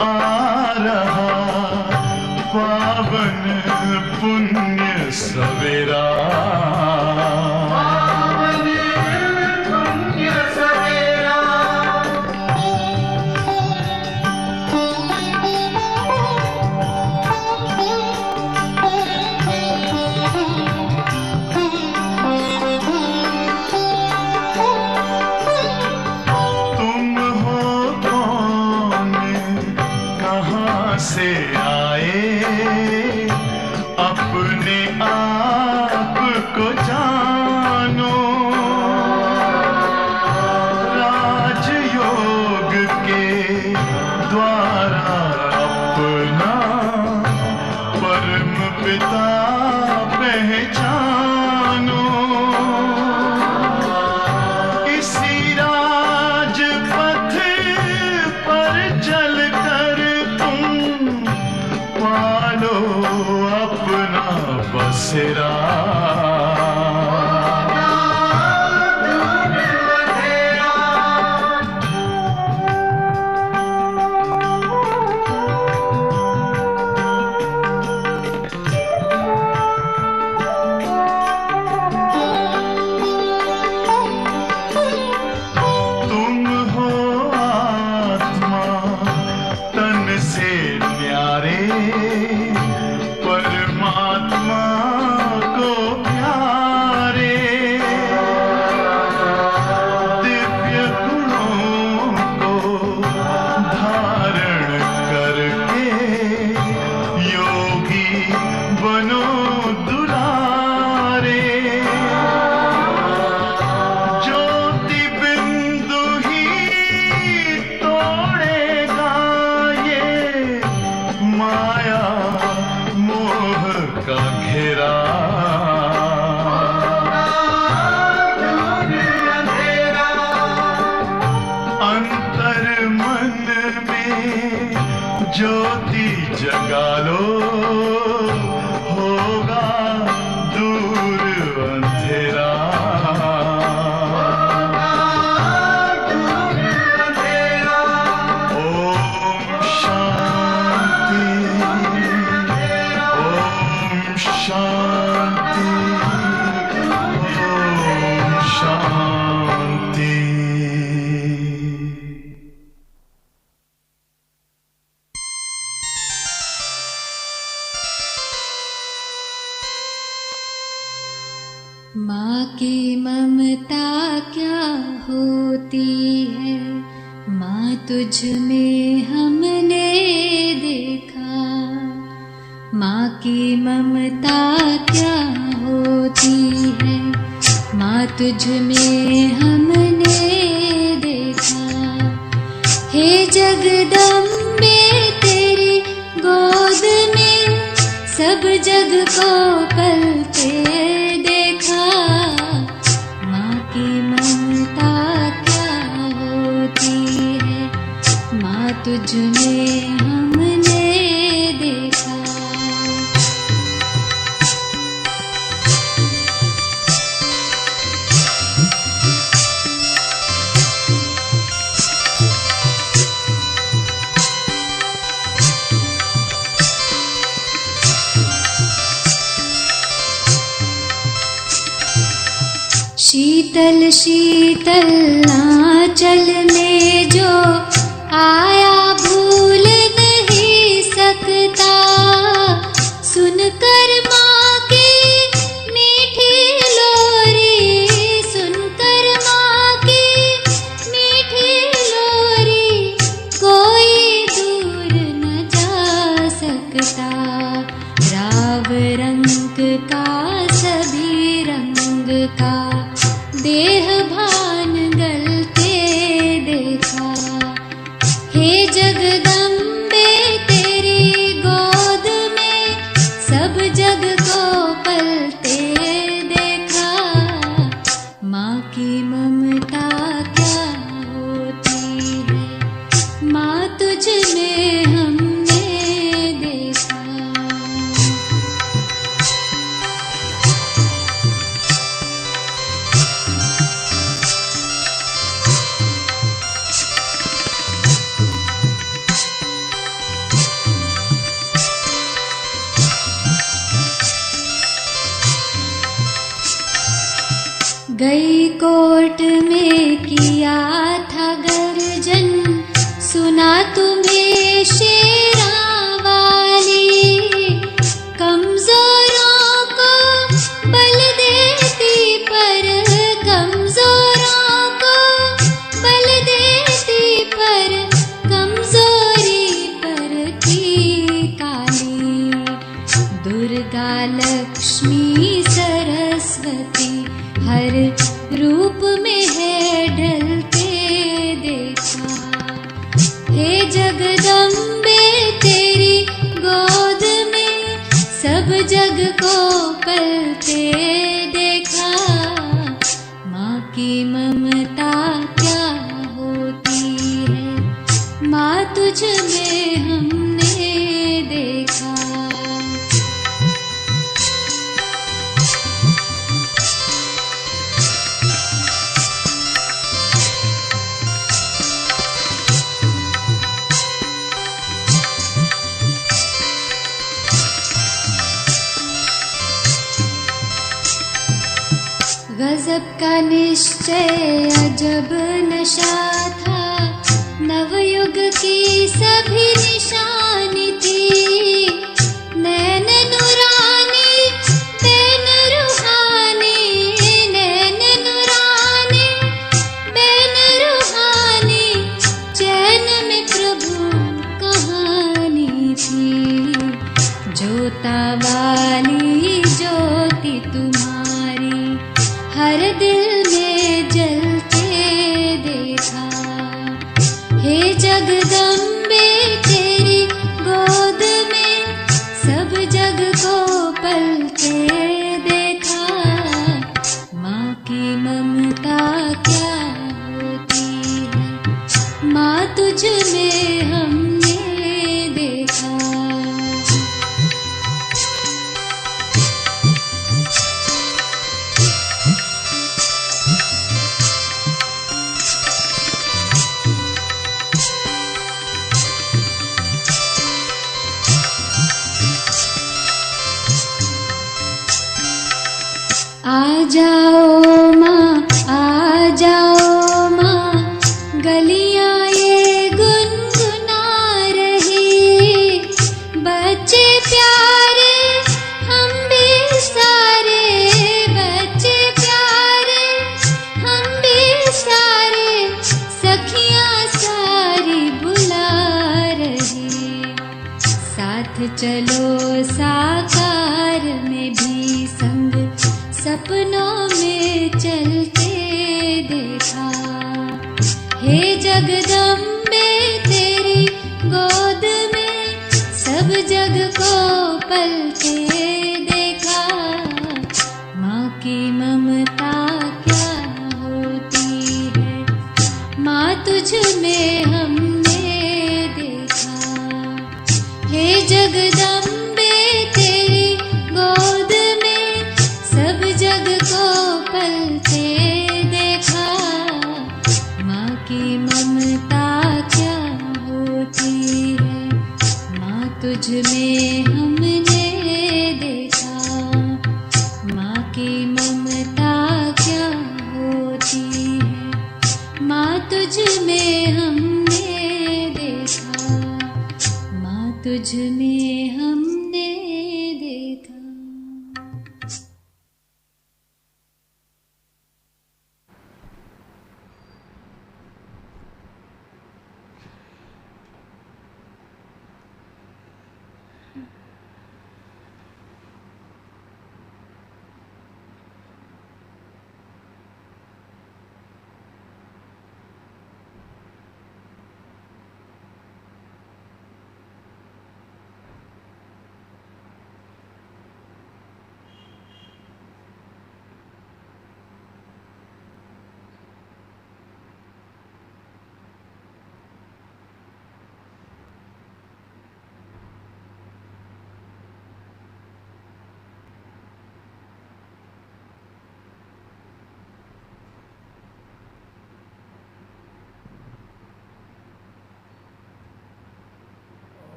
आ रहा पावन पुण्य सवेरा, बसेरा। तुम हो आत्मा तन से न्यारे, परमात्मा को प्यारे, दिव्य गुणों को धारण करके योगी बनो दुलारे। ज्योति बिंदु ही तोड़ेगा ये माया मोह का घेरा। अंतर मन में ज्योति जगा लो, होगा दूर अंधेरा। ओम शांति, ओम शांति, ओम शांति। माँ की ममता क्या होती है, माँ तुझ में हमने देखा। माँ की ममता क्या होती है, माँ तुझ में हमने देखा। हे जगदम्बे तेरी गोद में सब जग को पलते देखा। माँ की ममता क्या होती है, माँ तुझ में हमने देखा। शीतल शीतल आंचल में जो आया भूल नहीं सकता। सुनकर माँ की मीठी लोरी, सुनकर माँ की मीठी लोरी, कोई दूर न जा सकता। राव रंग का सभी रंग का देह भान गलते देखा। हे जगदम्बे तेरी गोद में सब जग को पलते देखा। माँ की ममता क्या होती है, माँ तुझ में हमने देखा। गई कोर्ट में किया था गर्जन, सुना तुम्हें शेरा वाली, कमजोरों को बल देती पर, कमजोरों को बल देती पर, कमजोरी पर थी काली। दुर्गा लक्ष्मी सरस्वती हर रूप में है ढलते देखा। हे जगदम्बे तेरी गोद में सब जग को पलते देखा। माँ की ममता क्या होती है, माँ तुझ में हमने देखा। गजब का निश्चय अजब नशा था, नवयुग की सभी निशानी थी। नैन नुरानी बैन रूहानी, नैन नुरानी बैन रूहानी, चैन में प्रभु कहानी थी। जोता वाली ज्योति तुम्हारी हर दिल में जलते देखा। हे जगदम्बे तेरी गोद में सब जग को पलते देखा। माँ की ममता क्या होती है, माँ तुझ में हमने देखा। आ जाओ माँ, आ जाओ माँ, गलियां ये गुनगुना रही। बच्चे प्यारे हम भी सारे, बच्चे प्यारे हम भी सारे, सखियां सारी बुला रही। साथ चलो साकार में भी संग, सपनों में चलते देखा। हे जगदम्बे तेरी गोद में सब जग को पलते देखा। माँ की ममता क्या होती है, माँ तुझ में हमने देखा। हे जगदम्बे तेरी गोद में सब जग को पलते देखा। माँ की ममता क्या होती है, माँ तुझ में हमने देखा। माँ की ममता क्या होती है, माँ तुझ में हमने देखा। माँ तुझ में हमने देखा।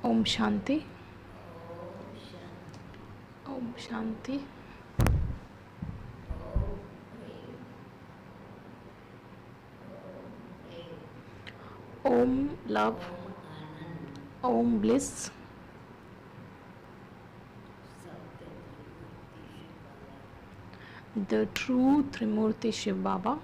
Om Shanti. Om Shanti. Om love, Om bliss, the true Trimurti Shiv Baba,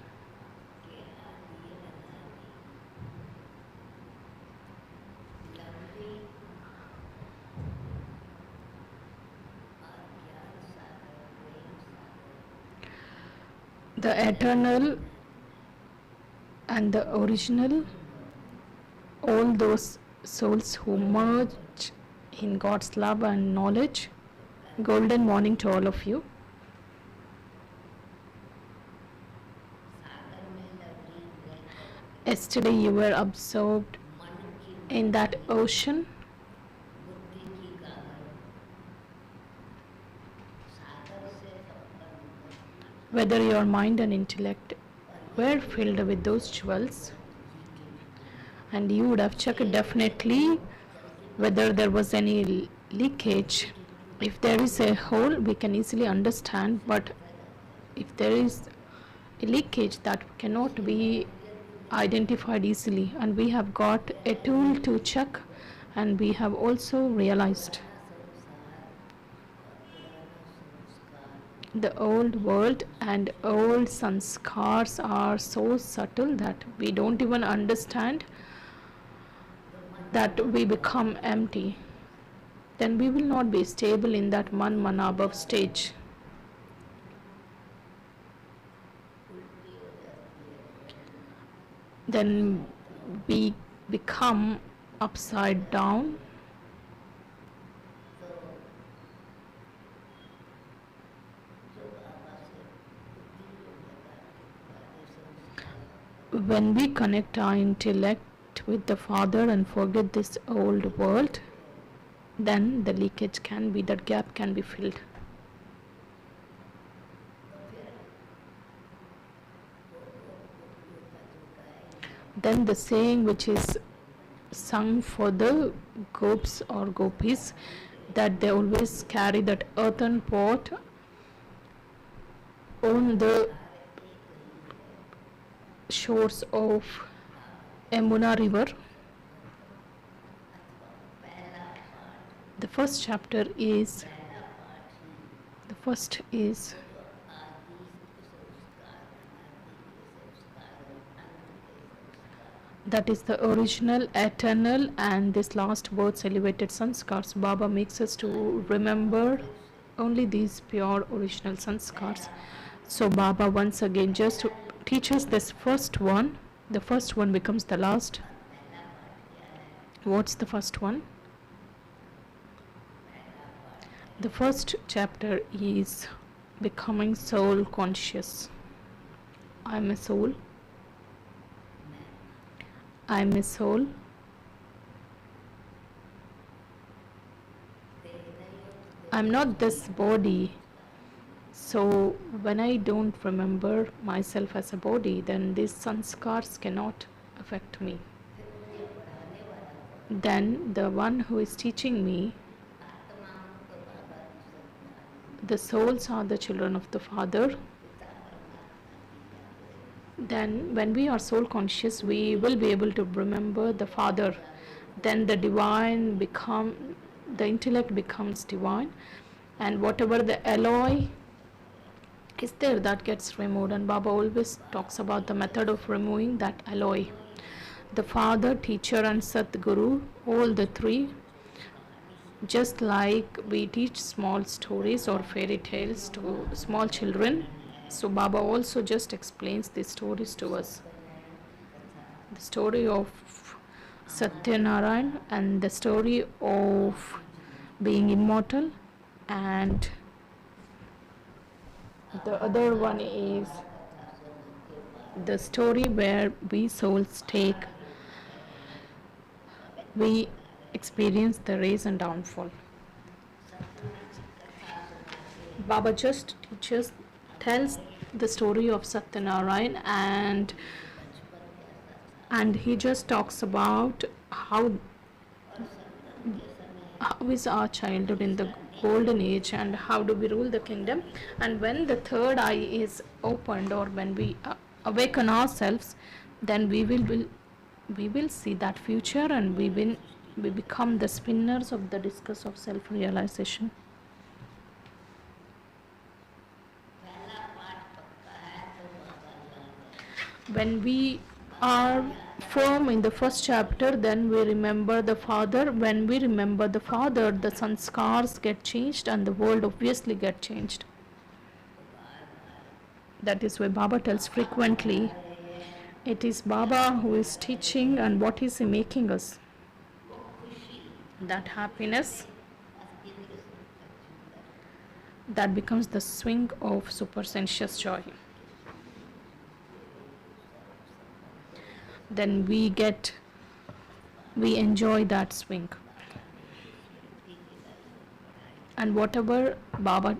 the eternal and the original, all those souls who merge in God's love and knowledge. Golden morning to all of you. Yesterday you were absorbed in that ocean. Whether your mind and intellect were filled with those jewels, and you would have checked definitely whether there was any leakage. If there is a hole, we can easily understand, but if there is a leakage, that cannot be identified easily, and we have got a tool to check, and we have also realized the old world and old sanskars are so subtle that we don't even understand that we become empty. Then we will not be stable in that manabhav stage. Then we become upside down. When we connect our intellect with the Father and forget this old world, then the leakage can be, that gap can be filled. Then the saying which is sung for the gopis or gopis, that they always carry that earthen pot on the shores of Yamuna river. The first chapter is, that is the original, eternal, and this last words elevated sanskars. Baba makes us to remember only these pure original sanskars. So Baba once again just teaches this first one. The first one becomes the last. What's the first one? The first chapter is becoming soul conscious. I am a soul. I am a soul. I am not this body. So when I don't remember myself as a body, then these sanskars cannot affect me. Then the one who is teaching me, the souls are the children of the Father. Then when we are soul conscious, we will be able to remember the Father. Then the divine the intellect becomes divine, and whatever the alloy is there, that gets removed. And Baba always talks about the method of removing that alloy. The Father, Teacher and Satguru, all the three, just like we teach small stories or fairy tales to small children, so Baba also just explains these stories to us. The story of Satyanarayan and the story of being immortal, and the other one is the story where we souls we experience the rise and downfall. Baba just tells the story of Satyanarayan, and he just talks about how is our childhood in the golden age and how do we rule the kingdom. And when the third eye is opened, or when we awaken ourselves, then we will we will see that future, and we become the spinners of the discus of self-realization. When we are firm in the first chapter, then we remember the Father. When we remember the Father, the sanskars get changed and the world obviously get changed. That is why Baba tells frequently, it is Baba who is teaching, and what is he making us? That happiness, that becomes the swing of supersensuous joy. Then we enjoy that swing. And whatever Baba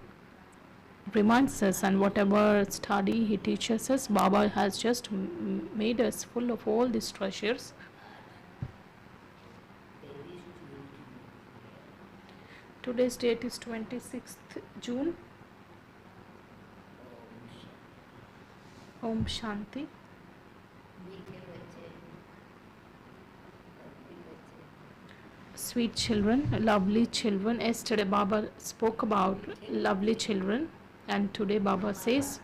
reminds us and whatever study he teaches us, Baba has just made us full of all these treasures. Today's date is 26th June. Om Shanti. Sweet children, lovely children. Yesterday Baba spoke about lovely children, and today Baba says,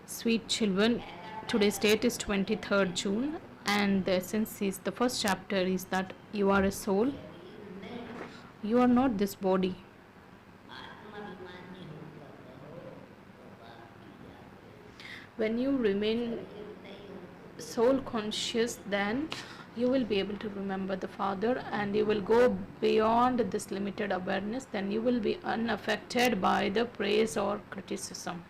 sweet children. Today's date is 23rd June, and the essence is, the first chapter is that you are a soul. You are not this body. When you remain soul conscious, then you will be able to remember the Father, and you will go beyond this limited awareness. Then you will be unaffected by the praise or criticism.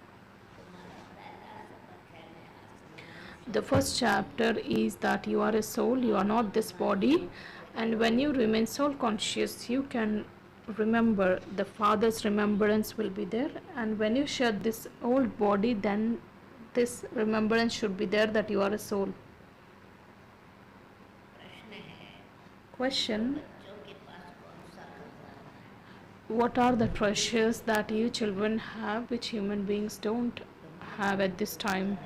The first chapter is that you are a soul, you are not this body, and when you remain soul conscious, you can remember the Father's remembrance will be there. And when you shed this old body, then this remembrance should be there that you are a soul. Question: what are the treasures that you children have which human beings don't have at this time?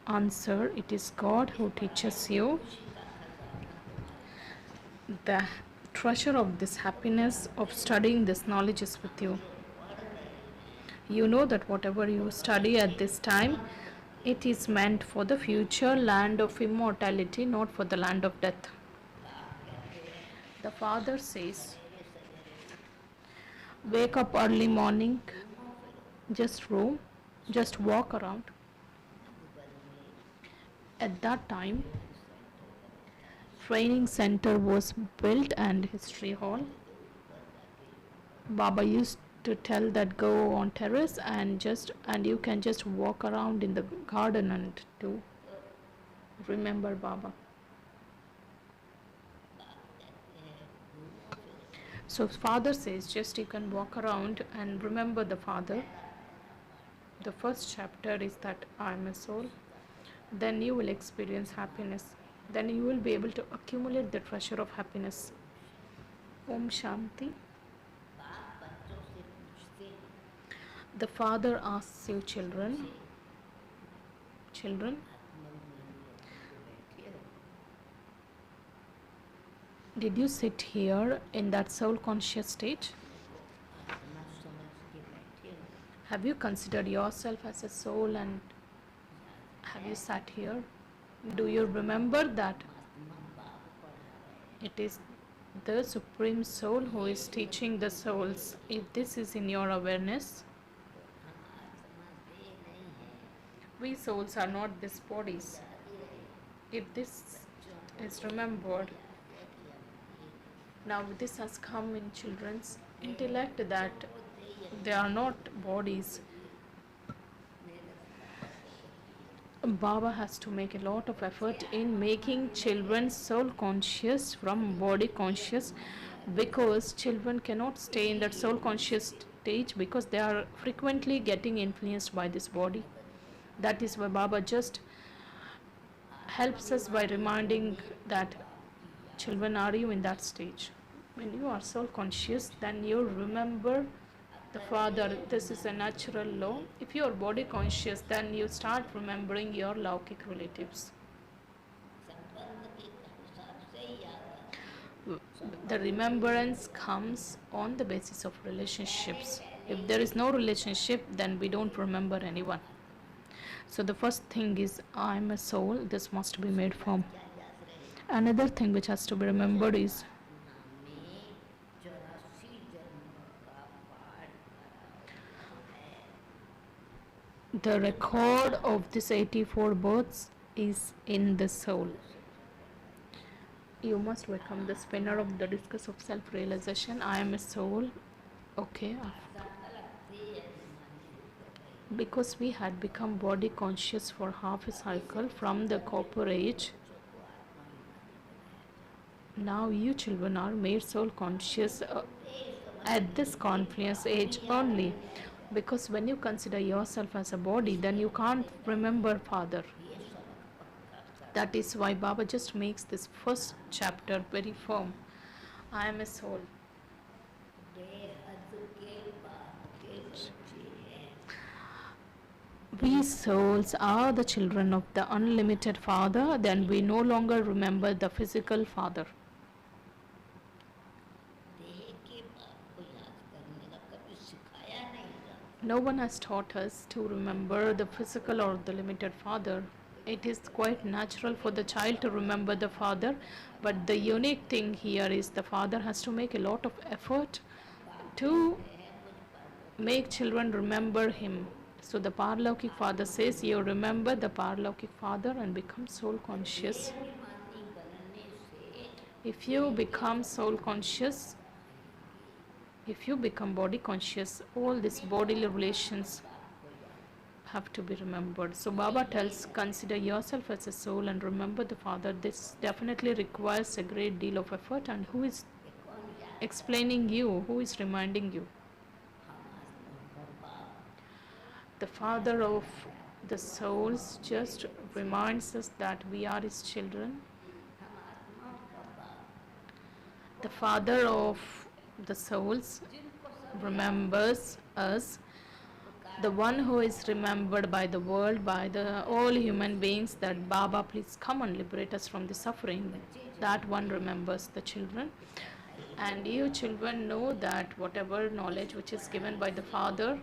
Answer: it is God who teaches you the treasure of this happiness of studying this knowledge is with you. You know that whatever you study at this time, it is meant for the future land of immortality, not for the land of death. The Father says, wake up early morning, just roam, just walk around. At that time, training center was built and history hall. Baba used to tell that go on terrace and you can just walk around in the garden and to remember Baba. So Father says just you can walk around and remember the Father. The first chapter is that I am a soul. Then you will experience happiness. Then you will be able to accumulate the treasure of happiness. Om Shanti. The Father asks you, children, did you sit here in that soul conscious state? Have you considered yourself as a soul and have you sat here? Do you remember that it is the Supreme Soul who is teaching the souls? If this is in your awareness, we souls are not these bodies. If this is remembered, now this has come in children's intellect that they are not bodies. Baba has to make a lot of effort in making children soul conscious from body conscious, because children cannot stay in that soul conscious stage because they are frequently getting influenced by this body. That is why Baba just helps us by reminding that children, are you in that stage? When you are soul conscious, then you remember the father. This is a natural law. If you are body conscious, then you start remembering your Laukik relatives. संबंध के अनुसार से ही आता है। The remembrance comes on the basis of relationships. If there is no relationship, then we don't remember anyone. So the first thing is, I am a soul. This must be made firm. क्या याद रहे? Another thing which has to be remembered is नाम में 84 जन्मों का पाठ करा हुआ है। the record of this 84 births is in the soul. You must become the spinner of the discus of self-realization. I am a soul. Okay. सकल लगती है मानी Because we had become body conscious for half a cycle from the copper age, now you children are made soul conscious at this confluence age only. Because when you consider yourself as a body, then you can't remember Father. That is why Baba just makes this first chapter very firm. I am a soul. बेहद के बाप के बच्चे हैं। We souls are the children of the unlimited Father, then we no longer remember the physical Father. देह के बाप को याद करने का कभी सिखाया नहीं था। No one has taught us to remember the physical or the limited Father. It is quite natural for the child to remember the Father, but the unique thing here is the Father has to make a lot of effort to make children remember Him. So the Paralokik Father says, you remember the Paralokik Father and become soul conscious. अभिमानी बनने से If you become soul conscious, if you become body conscious, all these bodily relations have to be remembered. So Baba tells, consider yourself as a soul and remember the Father. This definitely requires a great deal of effort. And who is कौन याद explaining you? Who is reminding you? हमारा बाप The Father of the souls just reminds us that we are His children. हम आत्माओं का बाप The Father of the souls जिनको सब remembers us. The one who is remembered by the world, by the all human beings, that Baba, please come and liberate us from the suffering. That one remembers the children. And you children know that whatever knowledge which is given by the Father,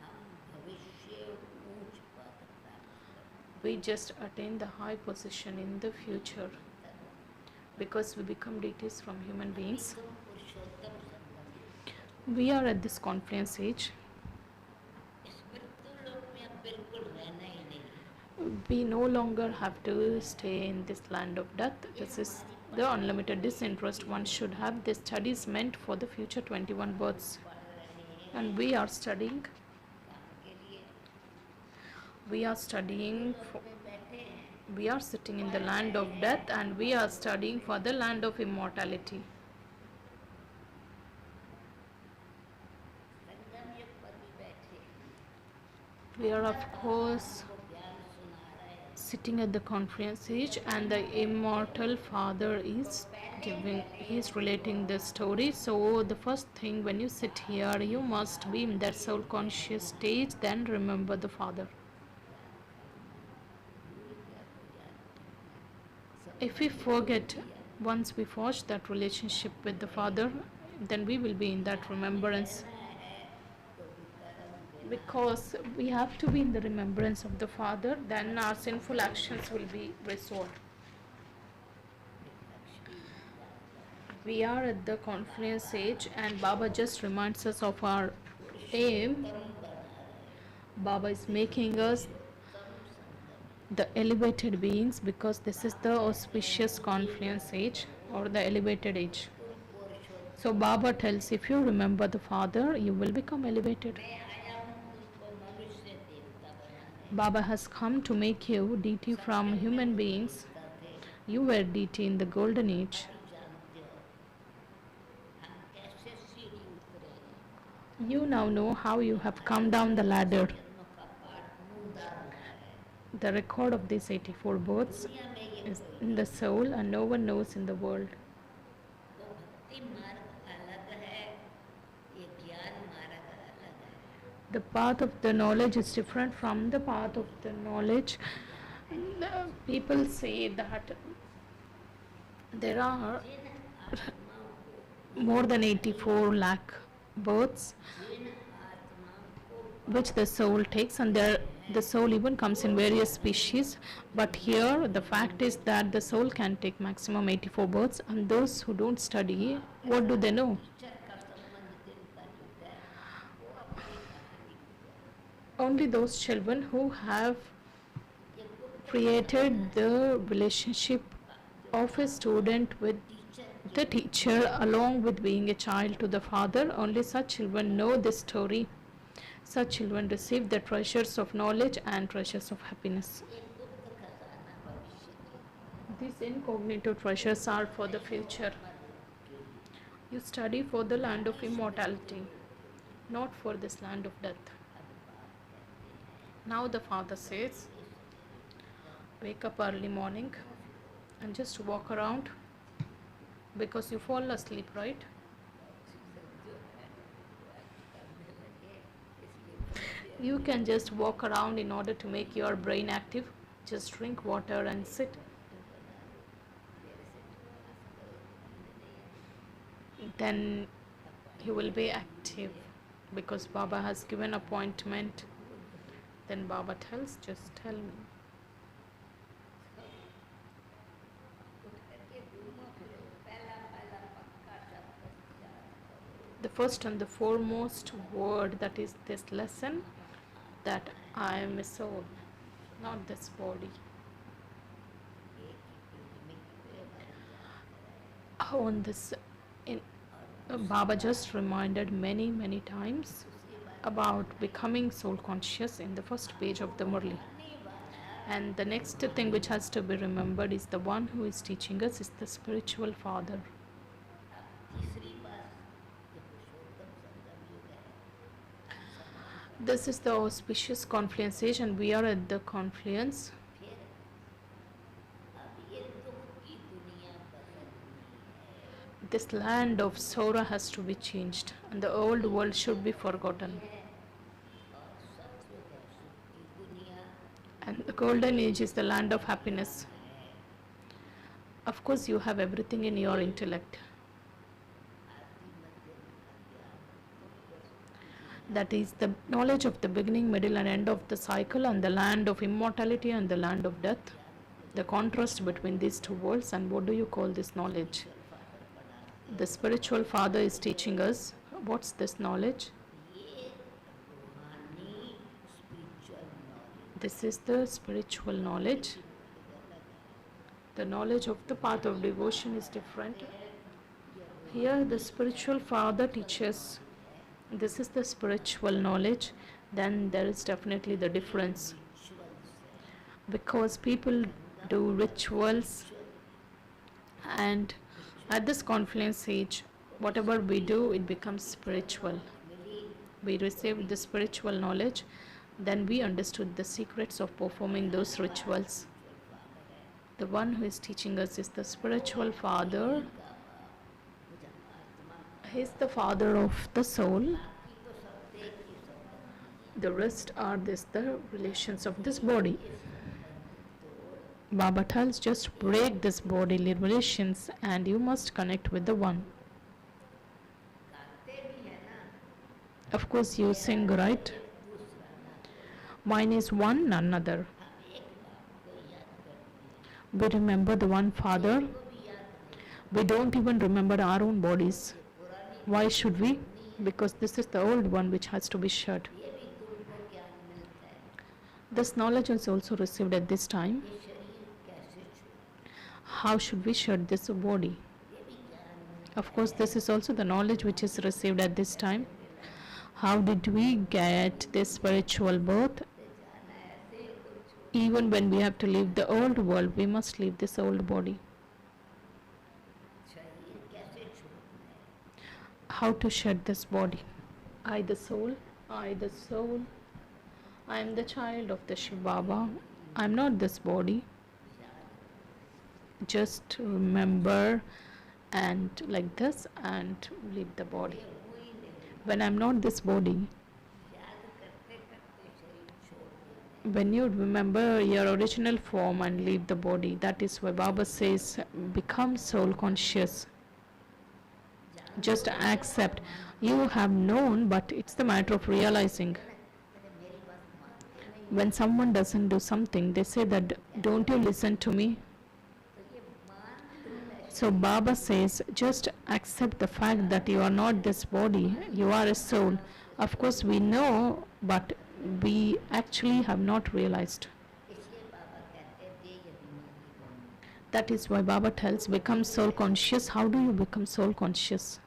हम भविष्य ऊंच पद प्राप्त we just attain the high position in the future. Because we become deities from human beings. करें। पुरुषोत्तम संगम We are at this confluence age. इस मृत्यु लोक में अब बिल्कुल रहना ही नहीं। We no longer have to stay in this land of death. This is the unlimited disinterest one should have. This study is meant for the future 21 births. पढ़ रहे हैं And we are studying. काम के लिए We are studying. में बैठे हैं। We are sitting in the land of death and we are studying for the land of immortality. संगम युग पर भी बैठे We are of course वो ज्ञान सुना रहे हैं। sitting at the conference age and the immortal Father is giving, he is relating the story. So the first thing, when you sit here, you must be in that soul conscious stage, then remember the Father. If we forget, once we forge that relationship with the Father, then we will be in that remembrance. Because we have to be in the remembrance of the Father, then our sinful actions will be resolved. We are at the confluence age and Baba just reminds us of our aim. Baba is making us the elevated beings because this is the auspicious confluence age or the elevated age. So Baba tells, if you remember the Father, you will become elevated. मैं आया हूँ तुमको मनुष्य देवता बनाने। Baba has come to make you deity from human beings. थे You were deity in the golden age. जानते हो हम कैसे सीढ़ी उतरे। You now know how you have come down the ladder. जन्मों का पाठ मुंदा हुआ है। The record of these 84 births दुनिया में ये is in the soul and no one knows in the world. वो भक्ति मार्ग अलग है, ये ज्ञान The path of the knowledge is different from the path of the knowledge. People say that there are जिन आत्माओं को more than 84 lakh births जिन आत्माओं को which the soul takes, and there the soul even comes in various species. But here the fact is that the soul can take maximum 84 births, and those who don't study, what do they know? Teacher का संबंध जिनका जुड़ता है वो अपनी कहानी को Only those children who have ये गुप्त created the relationship of a student with teacher the teacher along with being a child to the father, only such children know this story. Such children receive the treasures of knowledge and treasures of happiness. ये गुप्त खजाना भविष्य के These incognito treasures are for the future. You study for the land of immortality, not for this land of death. Now the father says, wake up early morning and just walk around, because you fall asleep, right? You can just walk around in order to make your brain active. Just drink water and sit. Then you will be active, because Baba has given appointment. Then Baba tells, just tell me. The first and the foremost word that is this lesson, that I am a soul, not this body. On this, Baba just reminded many times about becoming soul conscious in the first page of the Murli. And the next thing which has to be remembered is the one who is teaching us is the spiritual father. तीसरी बात ये पुरुषोत्तम संगम युग है This is the auspicious confluence age, and we are at the confluence. फिर अब ये दुख की दुनिया बदलनी है This land of sorrow has to be changed, and the old world should be forgotten. और सत्युग है सुख की दुनिया And the golden age is the land of happiness. Of course, you have everything in your intellect. आदि मध्य अज्ञान That is the knowledge of the beginning, middle, and end of the cycle, and the land of immortality and the land of death. The contrast between these two worlds, and what do you call this knowledge? The spiritual father is teaching us. What's this knowledge? ये रूहानी spiritual knowledge This is the spiritual knowledge. The knowledge of the path of devotion is different. Here the spiritual father teaches, this is the spiritual knowledge. Then there is definitely the difference, because people do rituals, and at this confluence age, whatever we do, it becomes spiritual. We received the spiritual knowledge, then we understood the secrets of performing those rituals. The one who is teaching us is the spiritual father. He is the father of the soul. The rest are the relations of this body. Baba tells, just break this bodily relations and you must connect with the one. गाते भी है ना Of course you sing, right? दूसरा ना Mine is one, none other. हम एक बाप को याद करते हैं We remember the one father. को भी याद नहीं We don't even remember our own bodies. पुरानी Why should we? Because this is the old one which has to be shed. ये भी गुरु को ज्ञान मिलता है This knowledge is also received at this time. ये शरीर कैसे छूटे How should we shed this body? ये भी ज्ञान मिलता Of course, this is also the knowledge which is received at this time. How did we get this spiritual birth? है जाना ऐसे ही कुछ Even when we have to leave the old world, we must leave this old body. शरीर कैसे छूटना है How to shed this body? I the soul, I the soul. I am the child of the Shiv Baba. I am not this body. Just remember and like this and leave the body. हुई नहीं When I am not this body, याद when you remember your original form and leave the body, that is why Baba says become soul conscious. Just accept. You have known, but it's the matter of realizing. मेरी बात मानते नहीं, When someone doesn't do something, they say that, don't you listen to me? तो ये मान है So Baba says, just accept the fact that you are not this body, you are a soul. Of course we know, but we actually have not realized. इसलिए बाबा कहते हैं देह अभिमानी बनो, That is why Baba tells, become soul conscious. How do you become soul conscious?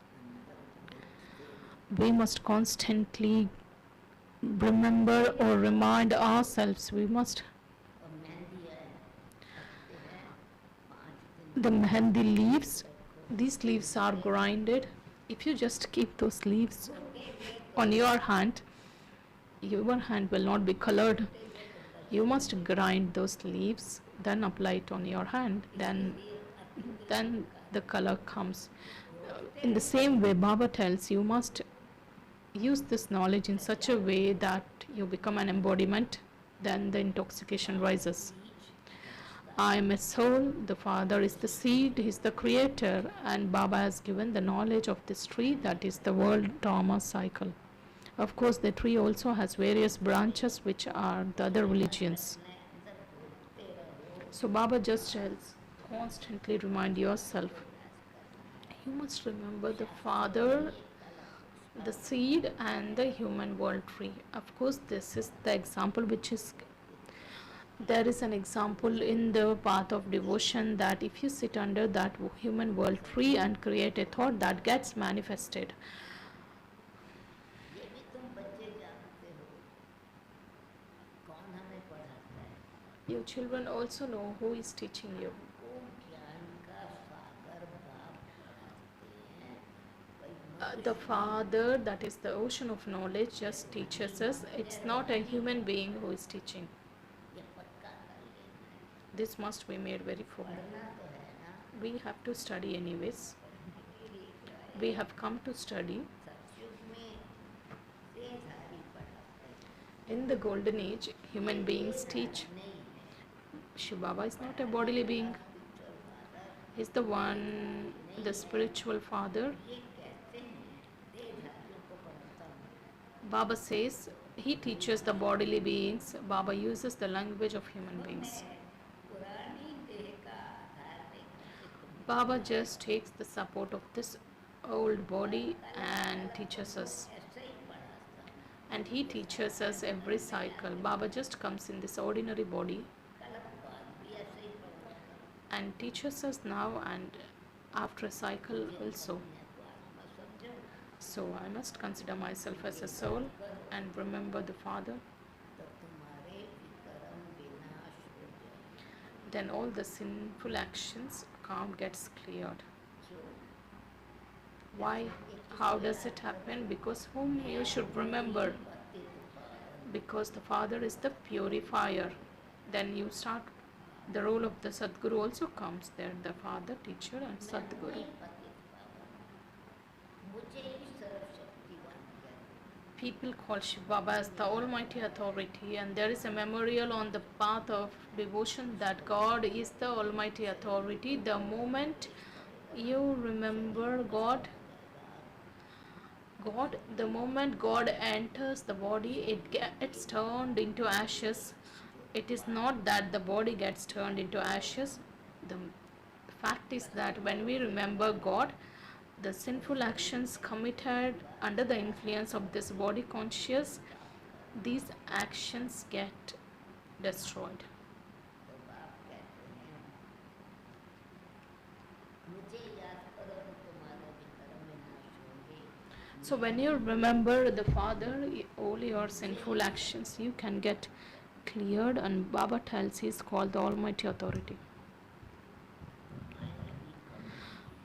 We must constantly remember or remind ourselves. We must. और मेहंदी है रखते हैं 5 दिन The mehendi leaves, these leaves are grinded. If you just keep those leaves on your hand will not be colored. You must grind those leaves, then apply it on your hand, then the color comes. In the same way, Baba tells you must use this knowledge in such a way that you become an embodiment, then the intoxication rises. I am a soul, the Father is the seed, He is the creator, and Baba has given the knowledge of this tree, that is the world Dharma cycle. Of course, the tree also has various branches which are the other religions. So Baba just tells, constantly remind yourself, you must remember the Father, the seed, and the human world tree. Of course, this is the example which is, there is an example in the path of devotion that if you sit under that human world tree and create a thought, that gets manifested. ये भी तुम बच्चे जानते हो कौन हमें पढ़ाता है, Your children also know who is teaching you. वो ज्ञान का सागर बाप पढ़ाते हैं, कोई The Father, that is the ocean of knowledge, just teaches us. It's not a human being who is teaching. ये पक्का कर लेना है, This must be made very full. पढ़ना तो है ना, We have to study anyways. पढ़ने के लिए क्या है, We have come to study. सतयुग में सेधारी पढ़ाता है, In the golden age, human beings teach. नहीं है, Shiva Baba is not a bodily being. He is the one, the spiritual father. ये कहते हैं देहधारियों को पढ़ाता हूँ, Baba says he teaches the bodily beings. Baba uses the language of human beings. पुरानी देह का आधार लेकर के तुम Baba just takes the support of this old body and teaches us. ऐसा ही पढ़ाता हूँ, And he teaches us every cycle. Baba just comes in this ordinary body कल बाद भी ऐसे ही पढ़ाता हूँ, and teaches us now and after a cycle also. मैं तो आत्मा समझो, So I must consider myself as a soul and remember the Father. तो तुम्हारे विकर्म विनाश हो जाए, Then all the sinful actions account gets cleared. क्यों? Why? How does it happen? Because whom you should remember. पति तो पावन, Because the Father is the purifier. Then you start, the role of the Sadguru also comes there, the Father, teacher and Sadguru. पति पावन, मुझे ही सर्वशक्तिवान किया, People call Shiv Baba as the Almighty Authority, and there is a memorial on the path of devotion that God is the Almighty Authority. The moment you remember God, the moment God enters the body, it's turned into ashes. It is not that the body gets turned into ashes. The fact is that when we remember God, the sinful actions committed under the influence of this body conscious, these actions get destroyed. तो बाप कहते हैं मुझे याद करो तो तुम्हारा विकर्म विनाश होंगे, So when you remember the Father, all your sinful actions you can get cleared, and Baba tells he is called the Almighty Authority.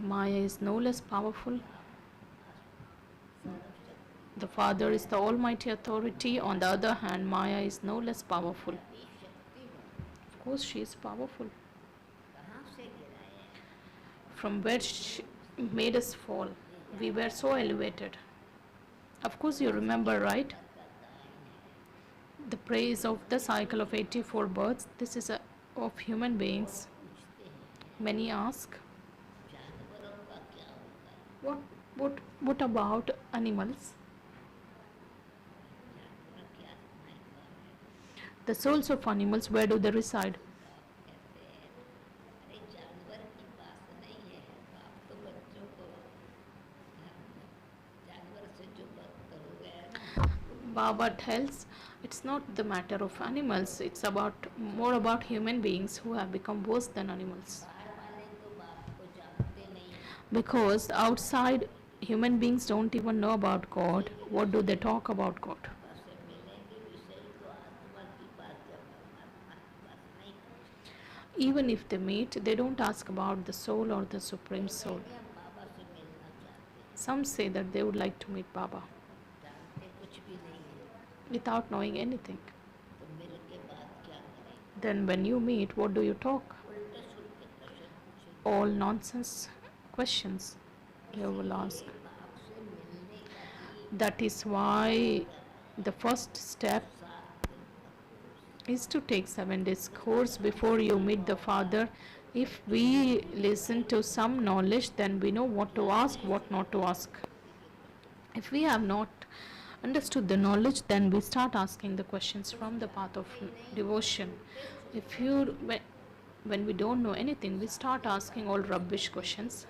Maya is no less powerful. The Father is the Almighty Authority. On the other hand, Maya is no less powerful. ये शक्ति है, Of course, she is powerful. कहाँ से गिराए, From where she made us fall, we were so elevated. Of course, you remember, right? the praise of the cycle of 84 births. This is of human beings. पूछते हैं Many ask, जानवरों का क्या होगा, what about animals? जानवर क्या हमारे पास है। The souls of animals, where do they reside? बाप कहते हैं अरे जानवर की बात नहीं है, बाप तो बच्चों को जानवर से जो बात करोगे है ना, Baba tells it's not the matter of animals, it's about more about human beings who have become worse than animals. बाहर वाले तो बाप को जानते नहीं है, Because outside human beings don't even know about God. What do they talk about God? बाबा से मिलेंगे विषय तो आत्मा की बात या परमात्मा की बात नहीं करते। Even if they meet, they don't ask about the soul or the supreme soul. कहेंगे हम बाबा से मिलना चाहते हैं, Some say that they would like to meet Baba जानते कुछ भी नहीं है, without knowing anything. तो मिल के बात क्या करेंगे, Then when you meet, what do you talk? उल्टे सुलटे प्रश्न पूछेंगे। All nonsense questions you will ask. बाप से मिलने का ही That is why the first step 7 दिन का course, is to take 7 days course before you meet the Father. If we listen to some knowledge, then we know what to ask, what not to ask. If we have not understood the knowledge, then we start asking the questions from the path of devotion. If you when we don't know anything, we start asking all rubbish questions.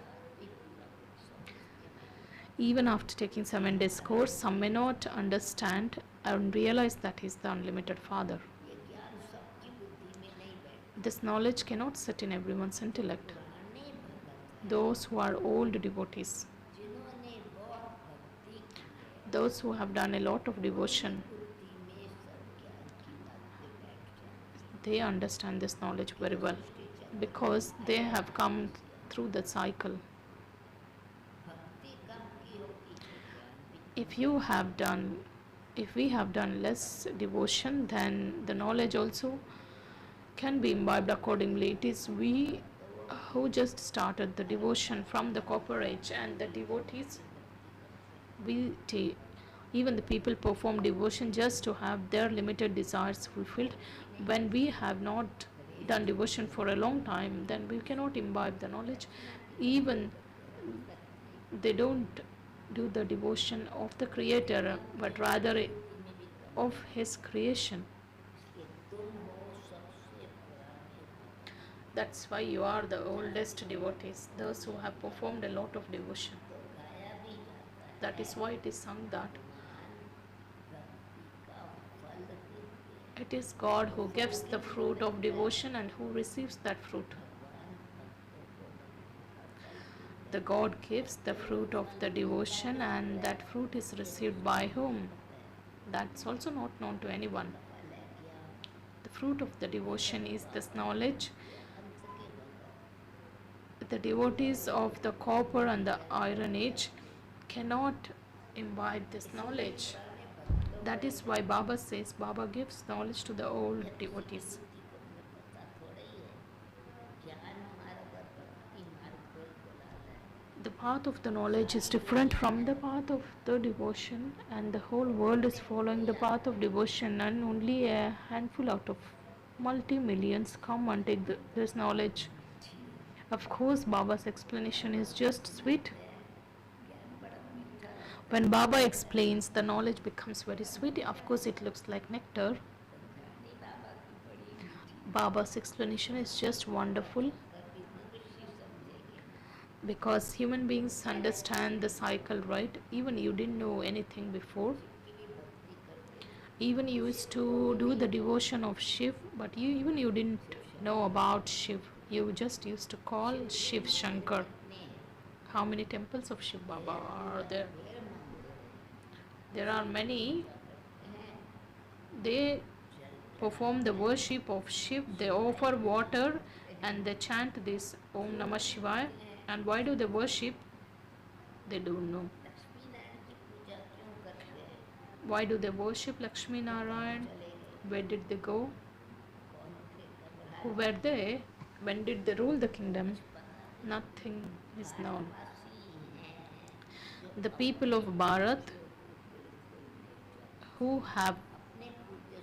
Even after taking 7 days course, some may not understand and realize that he is the unlimited Father. ये ज्ञान सबकी बुद्धि में नहीं बैठता। This knowledge cannot sit in everyone's intellect. पुराने भगत Those who are old devotees, जिन्होंने बहुत भक्ति की है, those who have done a lot of devotion, बुद्धि में सब ज्ञान की बातें बैठ जाती हैं। they understand this knowledge very well because they have come through the cycle. भक्ति कम की होगी तो ज्ञान भी, If we have done less devotion, then the knowledge also can be imbibed accordingly. It is we who just started the devotion from the copper age, and the devotees, even the people perform devotion just to have their limited desires fulfilled. When we have not done devotion for a long time, then we cannot imbibe the knowledge. Even they don't do the devotion of the Creator, but rather of His creation. इसलिए तुम हो सबसे पुराने भक्त। That's why you are the oldest devotees, those who have performed a lot of devotion. तो गाया भी जाता है, That is why it is sung that भक्ति का फल देते हैं। it is God who gives the fruit of devotion and who receives that fruit. The God gives the fruit of the devotion, and that fruit is received by whom? That's also not known to anyone. The fruit of the devotion is this knowledge. The devotees of the copper and the iron age cannot imbibe this knowledge. That is why Baba says Baba gives knowledge to the old devotees. पता थोड़ा ही है, ज्ञान मार्ग और भक्ति मार्ग को बुला रहा है। The path of the knowledge is different from the path of the devotion, and the whole world is following the path of devotion, and only a handful out of multi-millions come and take this knowledge. Of course, Baba's explanation is just sweet. When Baba explains, the knowledge becomes very sweet. Of course, it looks like nectar. Baba's explanation is just wonderful because human beings understand the cycle, right? Even you didn't know anything before. Even you used to do the devotion of Shiv, but you didn't know about Shiv. You just used to call Shiv Shankar. How many temples of Shiv Baba are there? There are many. They perform the worship of Shiv. They offer water and they chant this Om Namah Shivaya. And why do they worship? They don't know. Lakshmi Narayan की पूजा क्यों करते हैं, Why do they worship Lakshmi Narayan? Where did they go? कौन थे, कब Who were they? When did they rule the kingdom? Nothing is known. राजवासी हैं, The people of Bharat who have अपने पूज्य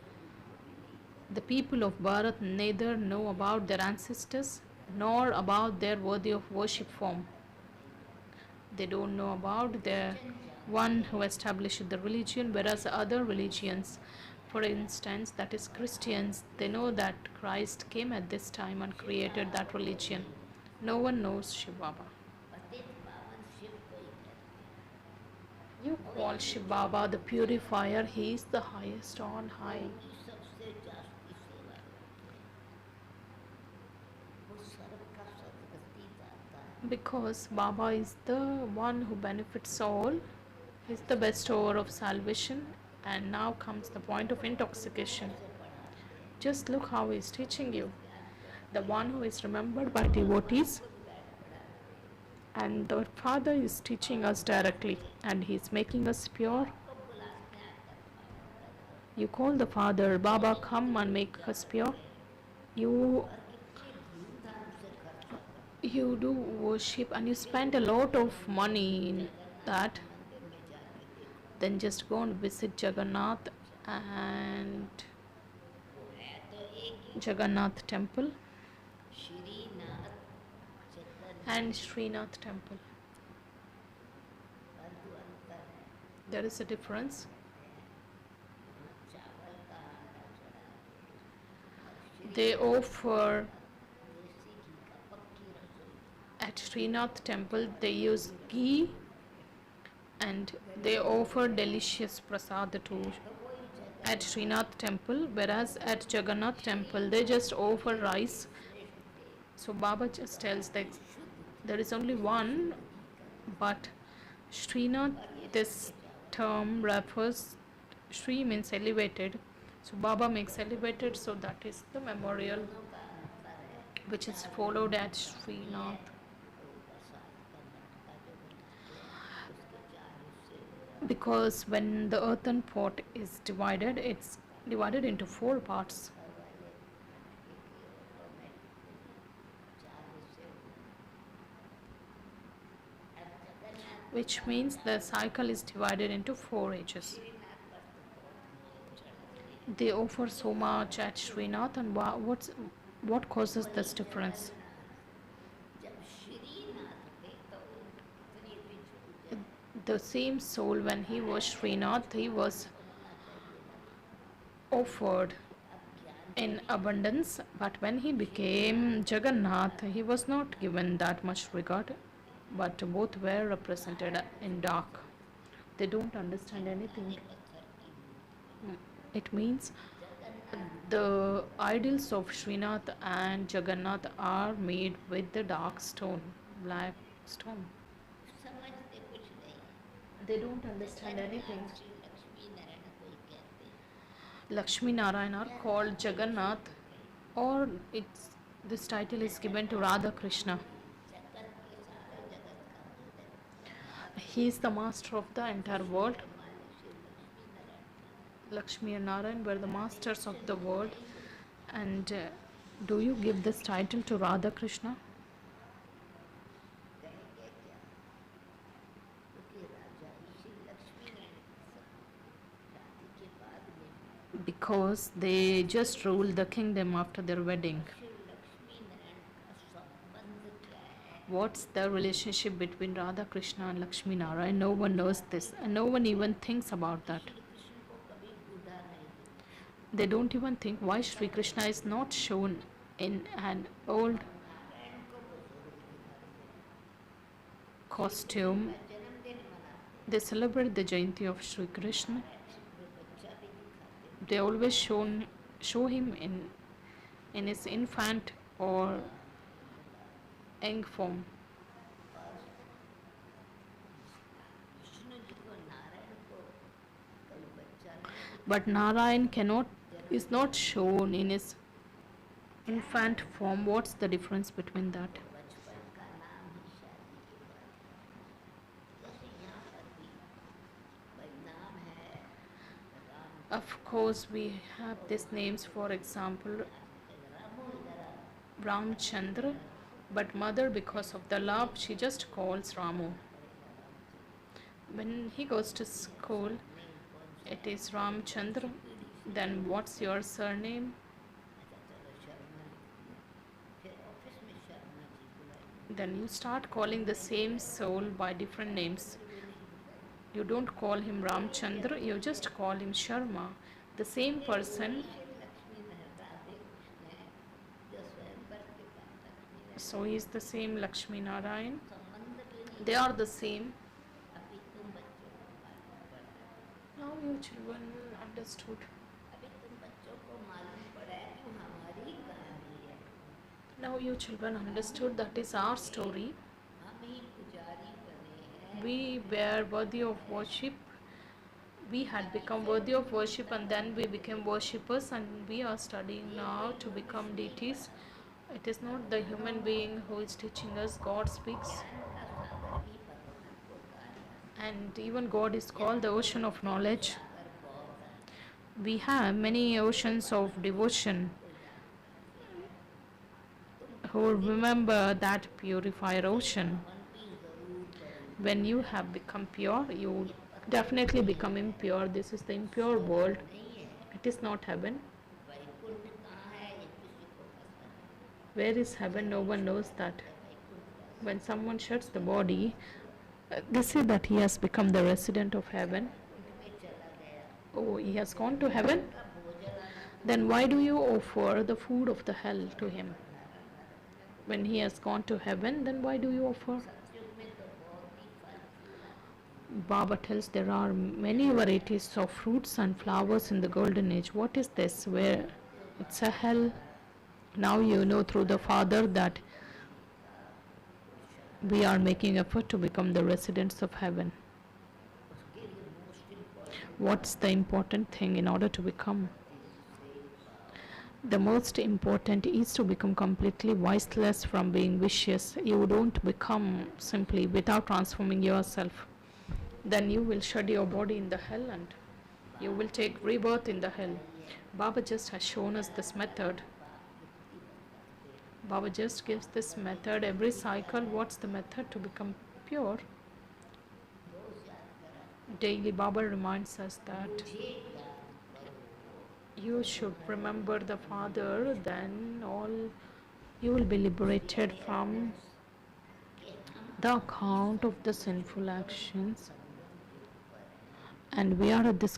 The people of Bharat neither know about their ancestors nor about their worthy of worship form. They don't know about the one who established the religion, whereas other religions, for instance, that is Christians, they know that Christ came at this time and created that religion. No one knows Shiv Baba. पतित पावन शिव को ही कहते हैं। You call Shiv Baba the purifier, he is the highest on high. उनकी सबसे जास्ती सेवा वो सर्व का सदगति दाता है। Because Baba is the one who benefits all, he is the bestower of salvation, and now comes the point of intoxication. Just look how he is teaching you. The one who is remembered by devotees, and the Father is teaching us directly, and he is making us pure. You call the Father, Baba, come and make us pure. You do worship and you spend a lot of money in that. Then just go and visit Jagannath and Jagannath temple Srinath चतुर and Srinath temple. परंतु अंतर है There is a difference. चावल का आटा चढ़ा They offer देसी घी का पक्की रसोई at Srinath temple, they use ghee and they offer delicious prasad too at Srinath temple, whereas at Jagannath temple they just offer rice. So Baba just tells that there is only one, but Srinath, this term refers, Sri means elevated, so Baba makes elevated, so that is the memorial which is followed at Srinath. Because when the earthen pot is divided, it's divided into 4 parts, which means the cycle is divided into 4 ages. They offer so much at Srinath, and what causes this difference? जब श्रीनाथ थे तो इतनी rich पूजा The same soul, when he was Srinath, he was offered in abundance, but when he became Jagannath, he was not given that much regard, but both were represented in dark. They don't understand anything. It means the idols of Srinath and Jagannath are made with the dark stone, black stone. समझते कुछ नहीं They don't understand anything. Shri Lakshmi Narayan को ही कहते हैं Lakshmi Narayan are called Jagannath, or this title is given to Radha Krishna. जगत के सारे जगत का मालिक He is the master of the entire world. मालिक Shri Lakshmi Narayan Lakshmi and Narayan were the masters of the world. And do you give this title to Radha Krishna? कहेंगे क्या क्योंकि राजा श्री लक्ष्मी नारायण शादी के बाद में Because they just ruled the kingdom after their wedding. Shri Lakshmi Narayan का संबंध क्या है What's the relationship between Radha Krishna and Lakshmi Narayan? No one knows this, and no one even thinks about that. Shri Krishna को कभी बूढ़ा नहीं देखा They don't even think why Sri Krishna is not shown in an old Narayan को बुजुर्ग दिखाते costume. हैं जन्मदिन मनाते They celebrate the Jayanti of Sri Krishna. हैं वे बच्चा भी दिखाते हैं They always show him in his infant or young form. Krishna ji को नारायण को कभी बच्चा नहीं But Narayan is not shown in his infant form. What's the difference between that? बचपन का नाम ही शादी के बाद जैसे यहाँ पर भी भाई नाम है Ram Of course, we have these names. For example, रामो इधर Ramchandra, but mother, because of the love, she just calls Ramu. When he goes to school, it is Ramchandra. Then what's your surname? Sharma ji बुलाई। then you start calling the same soul by different names. You don't call him Ramchandra, you just call him Sharma. The same person. Shri Lakshmi Radhe Krishna है जो स्वयंवर के पास Lakshmi Narayan So he is the same Lakshmi Narayan. संबंध के लिए They are the same. अभी तुम बच्चों को मालूम पड़ रहा है, Now you children understood. अभी तुम बच्चों को मालूम पड़ा है कि हमारी कहानी है, Now you children understood that is our story. हम ही पुजारी बने हैं। We were worthy of worship. We had become worthy of worship and then we became worshippers, and we are studying now to become deities. It is not the human being who is teaching us, God speaks. ज्ञान का सागर भी भगवान को कहा जाता And even God is called the ocean of knowledge. है, अगर बहुत है We have many oceans of devotion तो याद रखिए who remember that purifier ocean. मन भी जरूर करो। When you have become pure, you definitely become impure. This is the impure world. नहीं है It is not heaven. Vaikuntha कहाँ है ये किसी को पता नहीं, Where is heaven? No one knows that. Vaikuntha When someone shuts the body, they say that he has become the resident of heaven. में चला गया, Oh, he has gone to heaven? का भोजन आना Then why do you offer the food of the hell to him? When he has gone to heaven, then why do you offer? सत्युग में तो बहुत ही फल फूला, Baba tells there are many varieties of fruits and flowers in the golden age. What is this? Where it's a hell. Now you know through the Father that we are making effort to become the residents of heaven. उसके लिए most important What's the important thing in order to become? The most important is to become completely viceless from being vicious. You don't become simply without transforming yourself. Then you will shed your body in the hell and you will take rebirth in the hell. Baba just has shown us this method. Baba just gives this method every cycle. What's the method to become pure? रोज याद करा, Daily Baba reminds us that मुझे याद करो, you should remember the Father, then all you will be liberated from कि हम the account of the sinful actions. And we are at this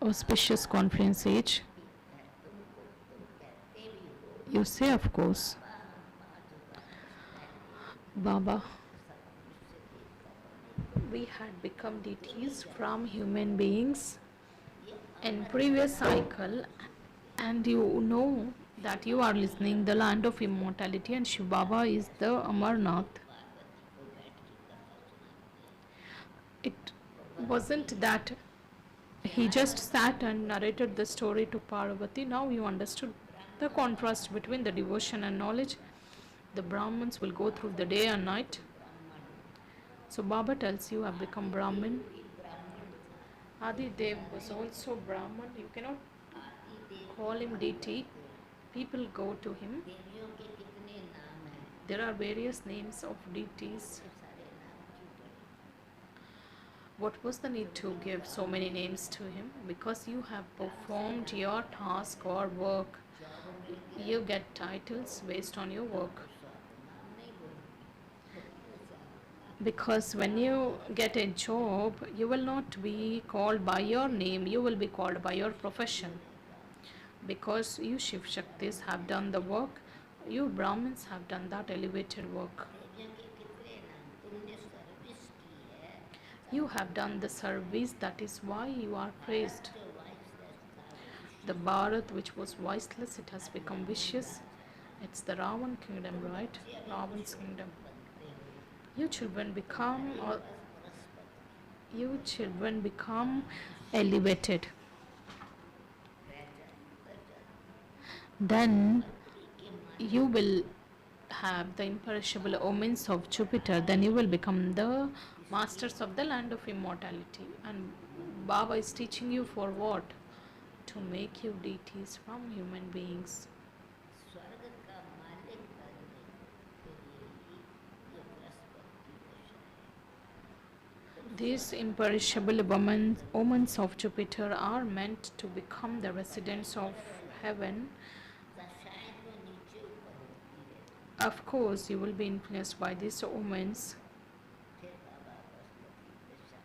auspicious conference age. तुम कहते भी हो You say, of course, Baba, we had become deities from human beings in previous cycle, and you know that you are listening the land of immortality, and Shiv Baba is the Amarnath. It wasn't that he just sat and narrated the story to Parvati. Now you understood the contrast between the devotion and knowledge. The Brahmins will go through the day and night. So Baba tells you have become Brahmin. Adi Dev was also Brahman. You cannot call him deity. People go to him. देवियों के कितने नाम हैं, There are various names of deities. सारे नाम क्यों पड़े? What was the need to give so many names to him? Because you have performed your task or work. You get titles based on your work. नाम नहीं बोलूँगी, Because when you get a job, you will not be called by your name, you will be called by your profession. Because you Shiv Shaktis have done the work, you Brahmins have done that elevated work. देवियों के कितने नाम, तुमने service की है, You have done the service, that is why you are praised. जो viceless था, The Bharat which was viceless, it has become vicious. It's the Ravan kingdom, right? Ravan's kingdom. You children become, or you children become elevated. Then you will have the imperishable omens of Jupiter. Then you will become the masters of the land of immortality. And Baba is teaching you for what? To make you deities from human beings. स्वर्ग का मालिक बनने के लिए ही ये बृहस्पति दशा है। These imperishable omens of Jupiter are meant to become the residents of heaven. दशाएं तो नीचे ऊपर होती Of course, you will be influenced by these omens. फिर बाबा बस दिशा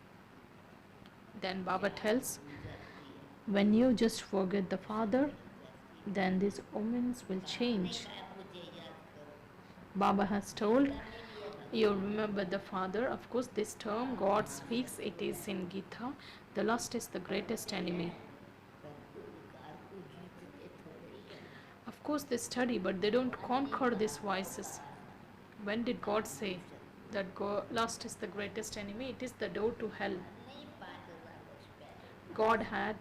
Then Baba tells, गुजरती है when you just forget the Father, गुजरती then these omens will है change. मुझे याद करो Baba has told, करने लिए भगवान you remember the Father. Of course, this term God speaks, it is in Gita. The lust is the greatest enemy. परंतु विकार को जीतते थोड़े ही हैं Of course, they study, but they don't conquer these vices. When did God say that lust is the greatest enemy? It is the door to hell. नहीं 5000 वर्ष पहले God had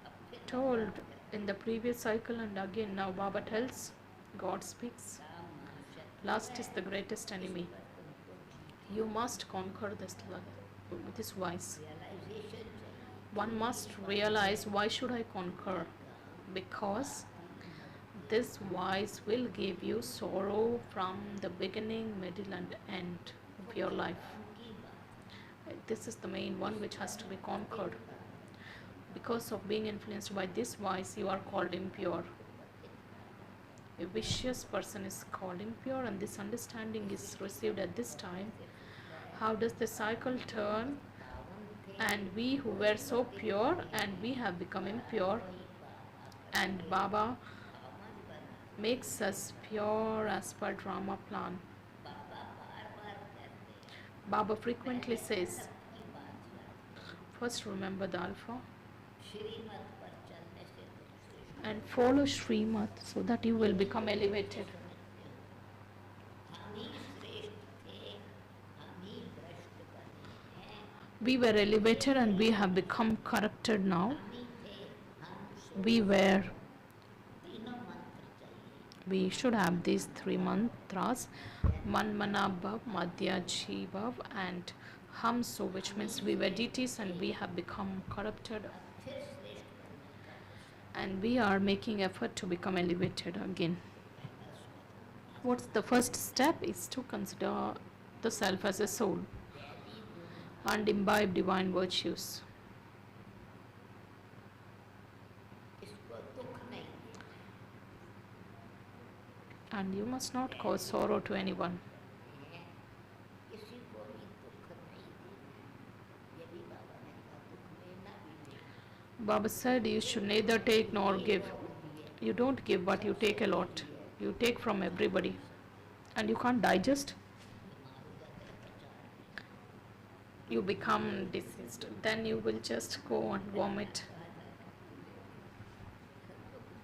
अब फिर told in the previous cycle, and again now Baba tells, God speaks, काम मनुष्य lust is the greatest enemy. पर तुमको जीत You must conquer this vice. Realization चाहिए One must realize, why should I conquer? Because this vice will give you sorrow from the beginning, middle, and end of your life. की बात This is the main one which has to be conquered. Because of being influenced by this vice, you are called impure. A vicious person is called impure, and this understanding is received at this time. How does the cycle turn? And we who were so pure, and we have become impure, and Baba makes us pure as per Brahma plan. बाबा बार बार कहते हैं Baba frequently says, की बात याद first remember the Alpha श्रीमत पर चलने से तुम श्रेष्ठ and follow Srimad so that you will become elevated. हम ही श्रेष्ठ थे हम ही भ्रष्ट बने हैं We were elevated and we have become corrupted now. हम ही थे हम We were. तीनों मंत्र चाहिए We should have these three mantras, Manmana Bhav, Madhya Bhav, and Hamso, which means we were deities and we have become corrupted, फिर श्रेष्ठ बनने का अवसर and we are making effort to become elevated again. What's the first step is to consider the self as a soul and imbibe divine virtues. इसको दुख नहीं And you must not cause sorrow to anyone. देना है किसी को भी दुख नहीं देना ये भी बाबा ने कहा दुख लेना भी नहीं Baba said you should neither take nor give. You don't give, but you take a lot. You take from everybody. And you can't digest. You become diseased. Then you will just go and vomit.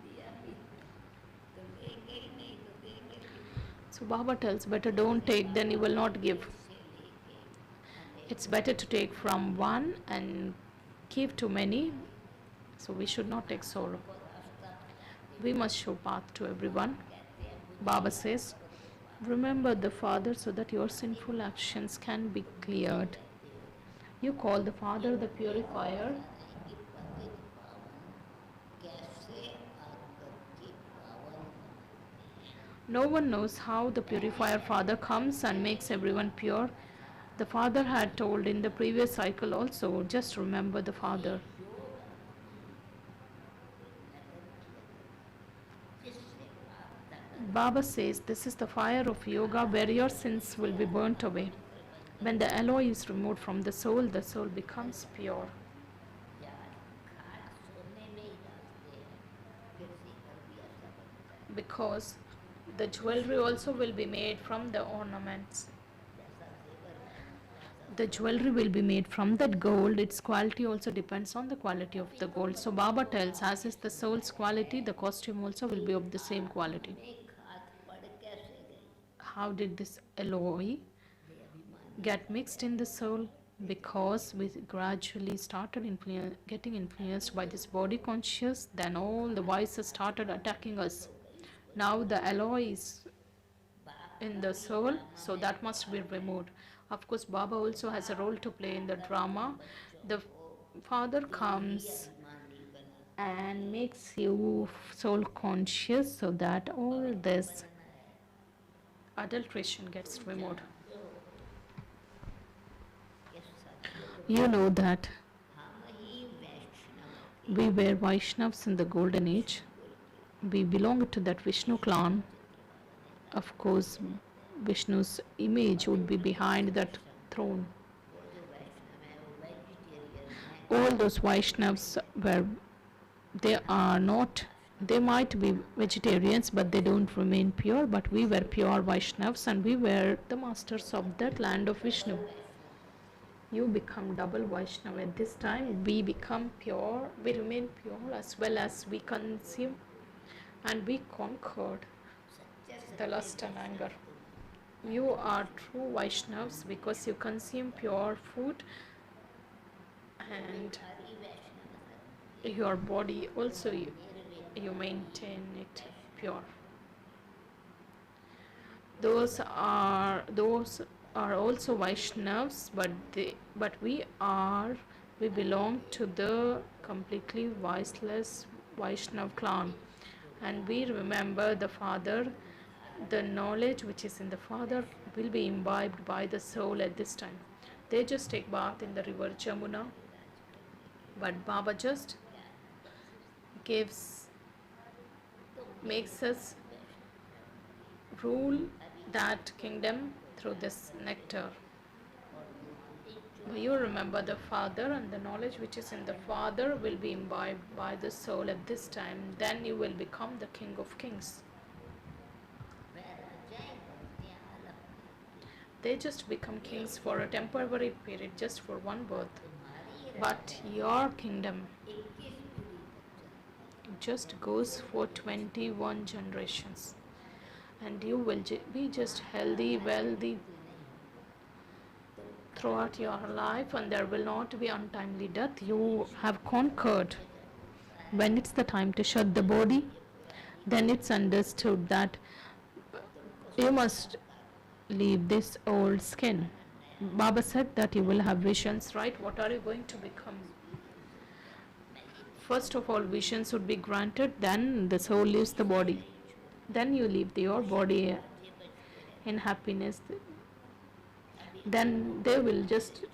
दिया भी तो लेंगे ही नहीं तो देंगे भी So Baba tells, better don't take, then you will not give. से लेके It's better to take from one and give to many. So we should not take sorrow. रास्ता We must show path to everyone. कहते हैं Baba says, remember the Father so that your sinful actions can be cleared. You call the Father the purifier. कि पतित पावन कैसे आकर के पावन No one knows how the purifier Father comes and makes everyone pure. The Father had told in the previous cycle also, just remember the Father. जिससे प्राप्त Baba says this is the fire of yoga where your sins will be burnt away. When the alloy is removed from the soul becomes pure. यार खाट सोने में ही डालते हैं फिर सीकर भी ऐसा बनता है Because the jewelry also will be made from the ornaments. जैसा जेवर है वैसा The jewelry will be made from that gold. Its quality also depends on the quality of the gold. So Baba tells, as is the soul's quality, the costume also will be of the same quality. में खाट पड़ कैसे गई How did this alloy ये अभिमान get mixed in the soul? Because we gradually started getting influenced by this body conscious, then all the vices started attacking us. Now the alloy is in the soul, so that must be removed. Of course, Baba also has a role to play in the drama. The Father comes अभिमानी बना and makes you soul conscious so that all this adulteration gets removed. ये सत्य You know that हम ही वैष्णव we were Vaishnavas in the golden age. We belong to that Vishnu clan. Of course, Vishnu's image would be behind that throne. All those Vaishnavas were, they are not, they might be vegetarians, but they don't remain pure. But we were pure Vaishnavas, and we were the masters of that land of Vishnu. You become double Vaishnava at this time. We become pure, we remain pure, as well as we consume, and we conquered the lust and anger. You are true Vaishnavas because you consume pure food, and your body also you maintain it pure. Those are also Vaishnavas, but we belong to the completely viceless Vaishnav clan, and we remember the Father. The knowledge which is in the Father will be imbibed by the soul at this time. They just take bath in the river Jamuna, but Baba just makes us rule that kingdom through this nectar. You remember the Father, and the knowledge which is in the Father will be imbibed by the soul at this time. Then you will become the King of Kings. They just become kings for a temporary period, just for one birth. But your kingdom just goes for 21 generations. And you will be just healthy, wealthy throughout your life, and there will not be untimely death. You have conquered. When it's the time to shed the body, then it's understood that you must leave this old skin. Baba said that you will have visions, right? What are you going to become? First of all, visions would be granted, then the soul leaves the body. Then you leave your body in happiness. Then they will just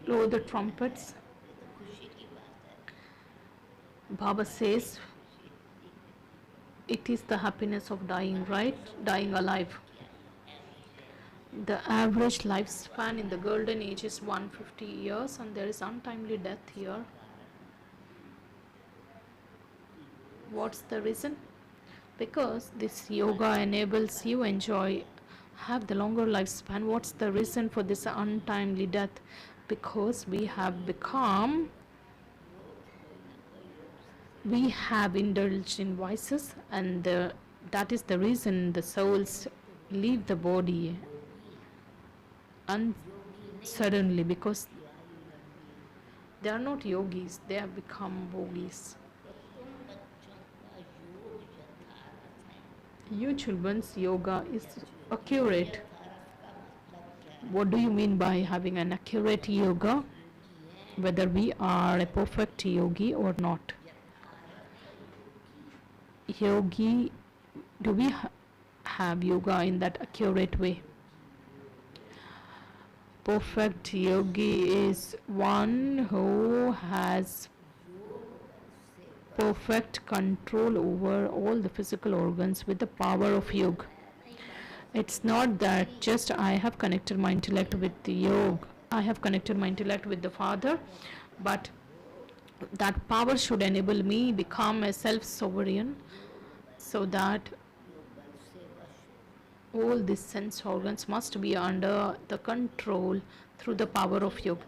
blow the trumpets. Baba says it is the happiness of dying, right? Dying alive. The average lifespan in the golden age is 150 years, and there is untimely death here. What's the reason? Because this yoga enables you have the longer lifespan. What's the reason for this untimely death? Because we have indulged in vices, and that is the reason the souls leave the body suddenly, because they are not yogis, they have become bogis. You children's yoga is accurate. What do you mean by having an accurate yoga? Whether we are a perfect yogi or not. Yogi, do we have yoga in that accurate way? Perfect yogi is one who has perfect control over all the physical organs with the power of yoga. It's not that just I have connected my intellect with the yoga, I have connected my intellect with the Father, but that power should enable me become a self-sovereign, so that all these sense organs must be under the control through the power of yoga.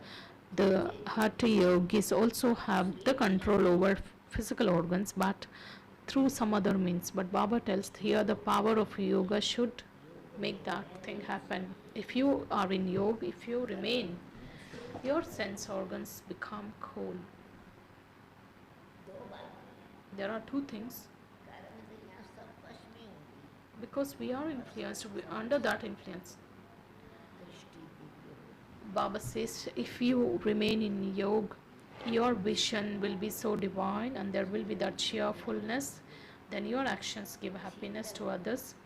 The Hatha yogis also have the control over physical organs, but through some other means. But Baba tells here the power of yoga should make that thing happen. If you are in yoga, if you remain, your sense organs become cool. There are two things. Because we are influenced, under that influence. Baba says if you remain in yoga, your vision will be so divine, and there will be that cheerfulness. Then your actions give happiness to others.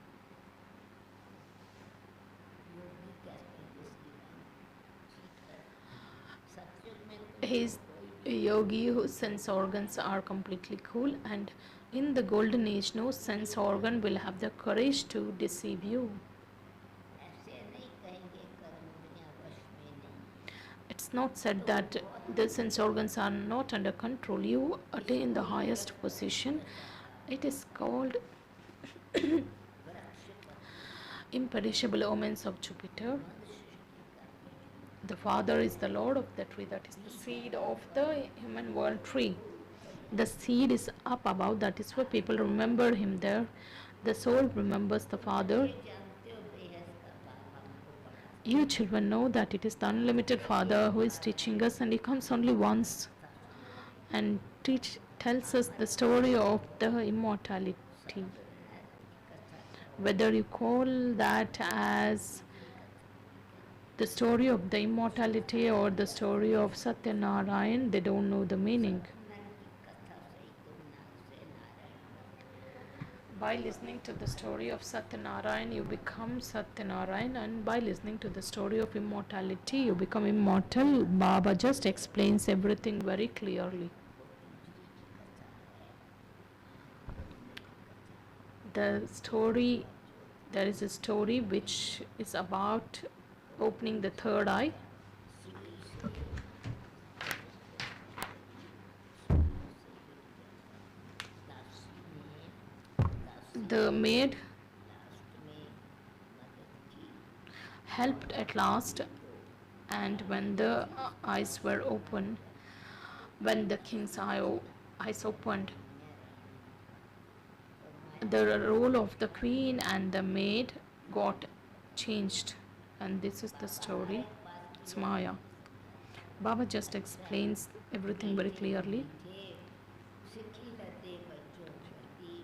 He is a yogi whose sense organs are completely cool, and In the golden age, no sense organ will have the courage to deceive you. ऐसे नहीं कहेंगे कर्म इंद्रियां वश में नहीं। It's not said that the sense organs are not under control. You attain the highest position. It is called वृक्ष पर imperishable omens of Jupiter. मद सृष्टि करनी। The Father is the Lord of the tree, that is the seed of the human world tree. The seed is up above, that is why people remember him there. The soul remembers the Father. ये जानते हो बेहद का बाप हमको पढ़ा You children know that it is the unlimited Father who is teaching us, and he comes only once and tells us the story of the immortality. Whether you call that as the story of the immortality or the story of Satyanarayan, they don't know the meaning. नन की कथा सही गुरुनाथ से Narayan. By listening to the story of Satyanarayan, you become Satyanarayan, and by listening to the story of immortality, you become immortal. Baba just explains everything very clearly. The story, there is a story which is about opening the third eye. The maid helped at last, and when the eyes were open, when the king's eyes opened, the role of the queen and the maid got changed, and this is the story. It's Maya. Baba just explains everything very clearly. सिखी रहते बच्चों प्रति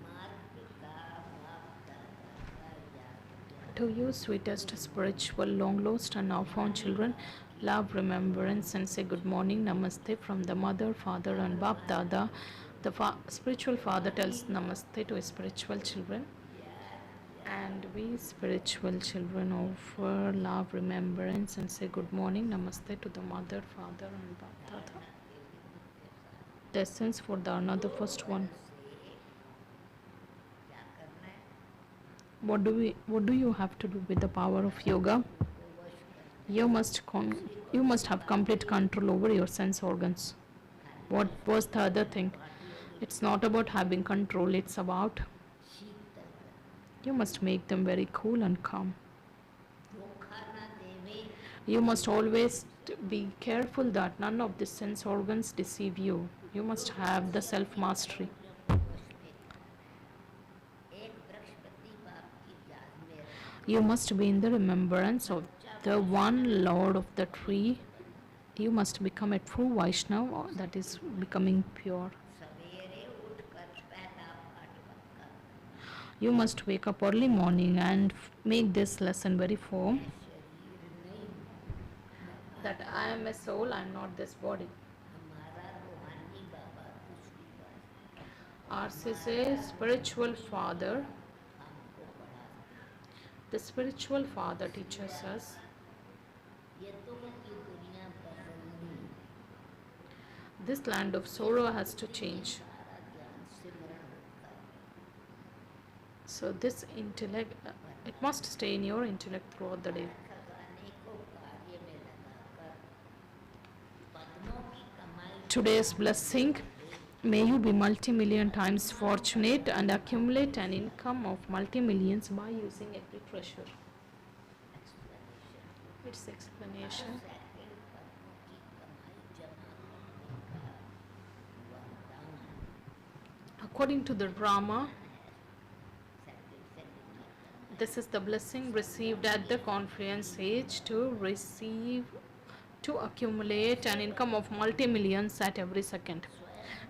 मार्ग पिता बाप दादा का याद। To you, sweetest, spiritual, long lost, and now found children, love, remembrance, and say good morning, namaste from the mother, father, and Bap Dada. The spiritual father tells namaste to his spiritual children, and we spiritual children offer love, remembrance, and say good morning, namaste to the mother, father, and Bap Dada. The essence for the another first one. क्या करना है What do you have to do with the power of yoga? वो वश कर You must have complete control over your sense organs. What was the other thing? It's not about having control, it's about शीतल करना। you must make them very cool and calm. धोखा ना देवे You must always be careful that none of the sense organs deceive you. You must have the self mastery. वश में करना है। एक बृहस्पति बाप की याद में रहना। You must be in the remembrance of the one Lord of the tree. You must become a true Vaishnava, that is becoming pure. सवेरे उठकर पहला पाठ पक्का। You must wake up early morning and make this lesson very firm, शरीर नहीं that I am a soul, I am not this body. हमारा रूहानी बाबा दूसरी बात Ours is a spiritual father. हमको पढ़ा। The spiritual father teaches us. ये तुम की दुनिया बदलनी This land of sorrow has to change. सारा ज्ञान सिमरण होता है। So this intellect, it must stay in your intellect throughout the day. खजाने को कार्य में लगाकर पद्मों की कमाई Today's blessing, may you be multi-million times fortunate and accumulate an income of multi-millions by using every treasure. Explanation Its explanation. Second पद्मों की कमाई जमा करने का वरदान According to the Brahma, second second this is the blessing received at the confluence age to accumulate an income of multi-millions at every second.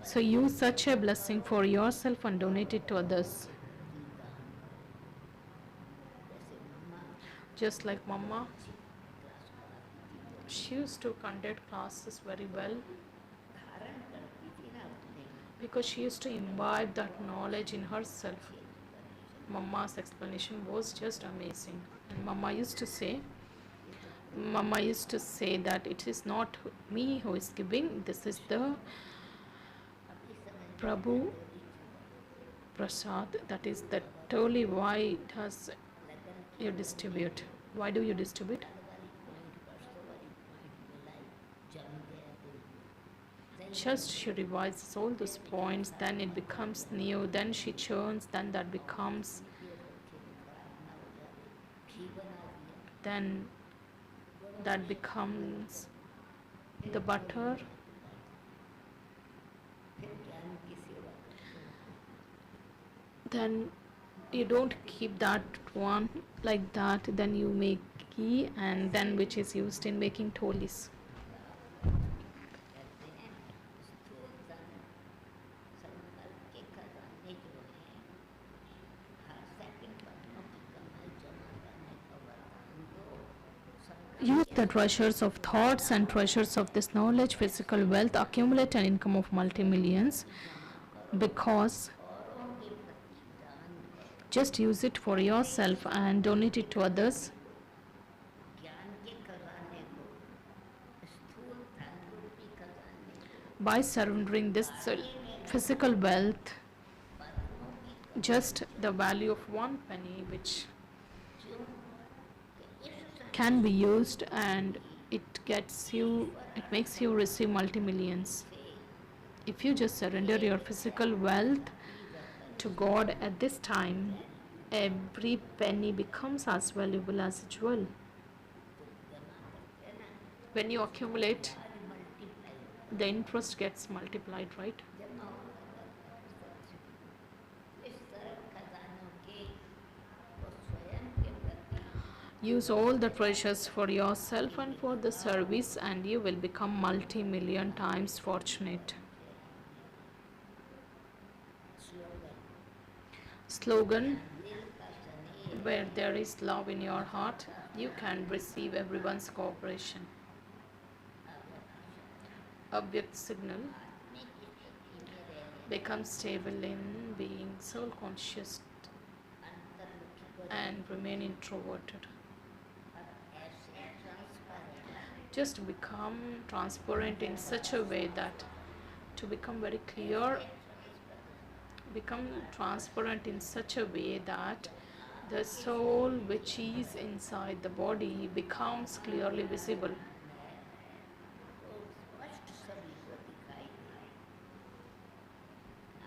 So use such a blessing for yourself and donate it to others. जैसे मम्मा Just like Mama, class कराती थी she used to conduct classes very well धारण करती थी ना अपने because she used to imbibe that knowledge in herself. Mama's explanation was just amazing. And Mama used to say that it is not me who is giving, this is the अभी समझ Prabhu prasad, that is that totally why does लगन you की distribute? Why do you distribute? तल वाली point परसों वाली point मिलाई जम गया दिल में Just she revises all those points, then it becomes new, then she churns, then that becomes, देर रखे तो खराब ना हो जाए घी बना दिया then that becomes the butter. फिर ज्ञान की सेवा करते हैं Then you don't keep that one like that, then you make ghee, and then which is used in making tolis. कहते हैं स्थूल तन संकल्प के खजाने जो हैं हर सेकंड पन्नों की कमाई जमा करने का वरदान दो Use the treasures of thoughts and treasures of this knowledge, physical wealth, accumulate an income of multi-millions, because औरों के प्रति दान करो just use it for yourself and donate it to others. ज्ञान के खजाने को स्थूल तन रूपी खजाने को By surrendering this physical wealth, पन्नों की just the value of one penny, which क्यों कि इस can be used, and it makes you receive multi-millions. If you just surrender your physical wealth to God at this time, every penny becomes as valuable as a jewel. जमा करते हैं ना When you accumulate, आज multiply the interest gets multiplied, right? जमा होगा इस तरह खजानों के वो स्वयं के प्रति Use all the treasures for yourself and for the service, and you will become multi-million times fortunate. Slogan: दिल का स्नेह where there is love in your heart, you can receive everyone's cooperation. Abhyakt signal: आत्मिक स्थिति में रहने become stable in being soul conscious अंतर्मुखी को and remain introverted. और ऐसे transparent Just become transparent in such a way that to become very clear, become transparent in such a way that the soul which is inside the body becomes clearly visible. तो स्पष्ट सभी को दिखाई दे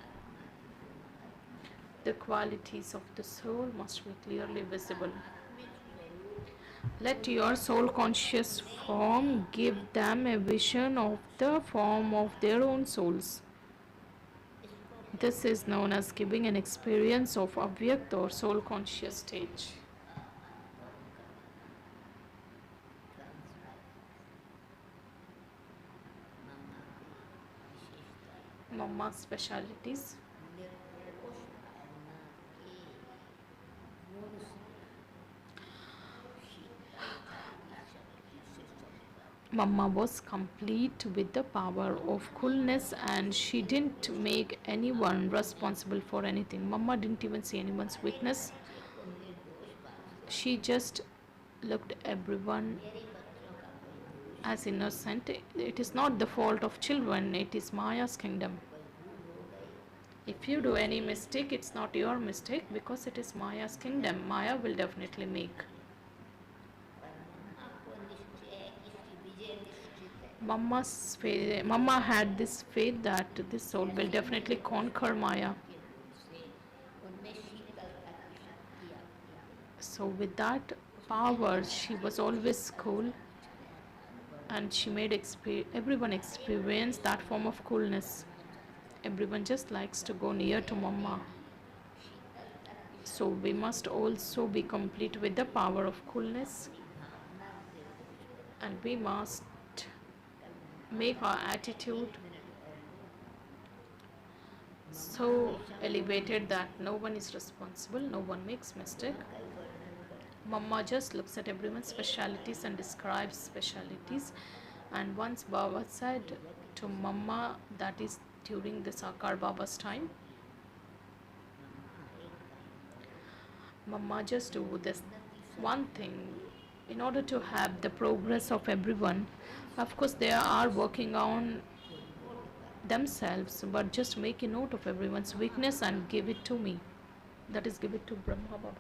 आत्मा की गुण The qualities of the soul must be clearly visible. आत्मिक स्वरूप Let your soul conscious form give them a vision of the form of their own souls. इसको This is known as giving an experience of Avyakt or soul conscious stage. Mama's specialities. निर्दोष भावना के गुण से शीतलता की शक्ति से चमका Mama was complete with the power of coolness, and she didn't make anyone responsible for anything. Mama didn't even see anyone's weakness. को निर्दोष भाव से She just looked everyone मेरे बच्चों का कोई दोष as innocent. It is not the fault of children, it is Maya's kingdom. कोई भूल हो गई If you do any mistake, it's not your mistake, because it is Maya's kingdom. Maya will definitely make. पर मम्मा को निश्चय है कि इसकी विजय निश्चित है Mama had this faith that this soul will definitely conquer Maya. के गुण से उनमें शीतलता की शक्ति आती है So with that power, she was always cool, and she made everyone experience that form of coolness. Everyone just likes to go near to Mama. शीतलता की So we must also be complete with the power of coolness, भावना निर्दोष and we must make our attitude so elevated that no one is responsible, no one makes mistake. Mama just looks at everyone's specialities and describes specialities. And once Baba said to Mama, that is during the Sakar Baba's time, Mama just do this one thing in order to have the progress of everyone. Of course, they are working on themselves, but just make a note of everyone's weakness and give it to me. That is, give it to Brahma Baba.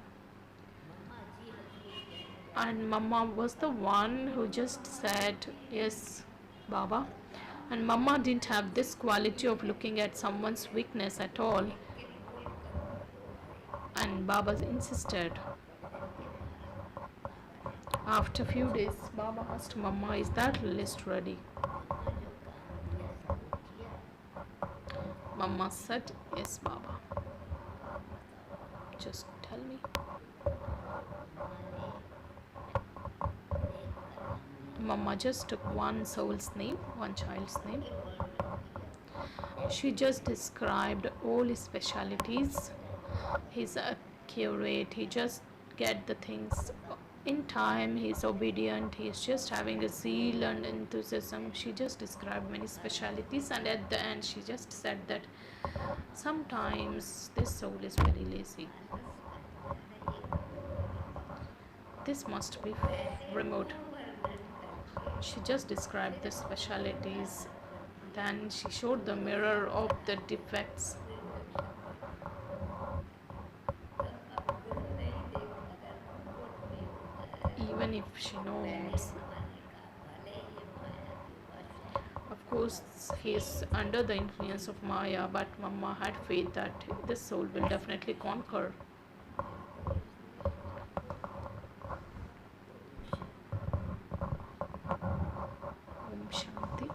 And Mama was the one who just said, yes, Baba. And Mama didn't have this quality of looking at someone's weakness at all. And Baba insisted. After a few days, Baba asked Mama, is that list ready? Mama said, yes, Baba. Just tell me. Mama just took one soul's name, one child's name. She just described all his specialities. He's accurate, he just get the things in time, he's obedient, he's just having a zeal and enthusiasm. She just described many specialities, and at the end she just said that sometimes this soul is very lazy. This must be removed. She just described the specialities. Then she showed the mirror of the defects. Even if she knows, of course, he is under the influence of Maya, but Mama had faith that this soul will definitely conquer. Om Shanti.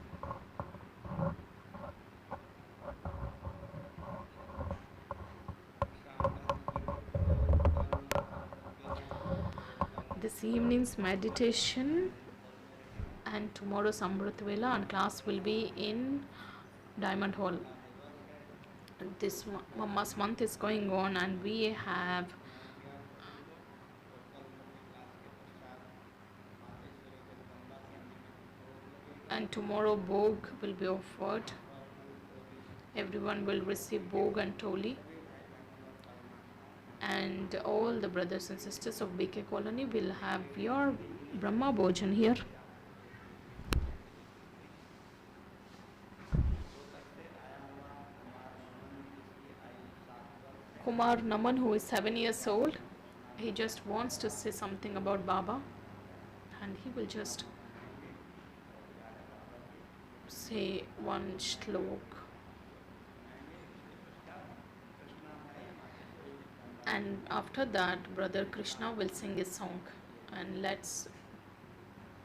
This evening's meditation and tomorrow's Amrit Vela and class will be in Diamond Hall. This Mama's month is going on, and we have and tomorrow Bhog will be offered. Everyone will receive Bhog and Toli, and all the brothers and sisters of BK Colony will have your Brahma Bhojan here. Kumar Naman, who is 7 years old, he just wants to say something about Baba, and he will just say one shlok. And after that, Brother Krishna will sing a song, and let's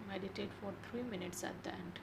meditate for 3 minutes at the end.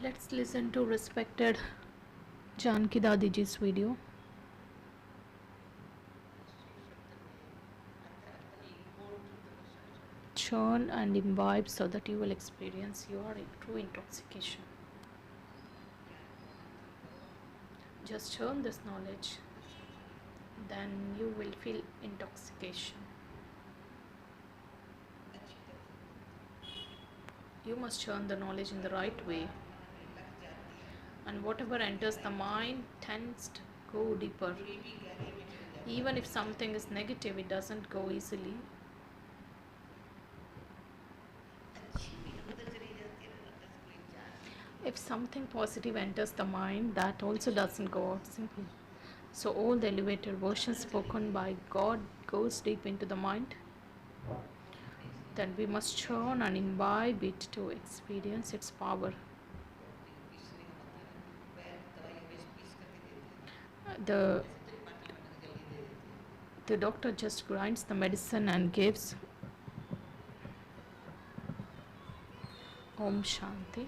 Let's listen to respected Janki Dadiji's video. Churn and imbibe so that you will experience your true intoxication. Just churn this knowledge, then you will feel intoxication. You must churn the knowledge in the right way, and whatever enters the mind tends to go deeper. Even if something is negative, it doesn't go easily. If something positive enters the mind, that also doesn't go out simply. So all the elevated versions spoken by God goes deep into the mind. Then we must churn and imbibe it to experience its power. The doctor just grinds the medicine and gives Om Shanti.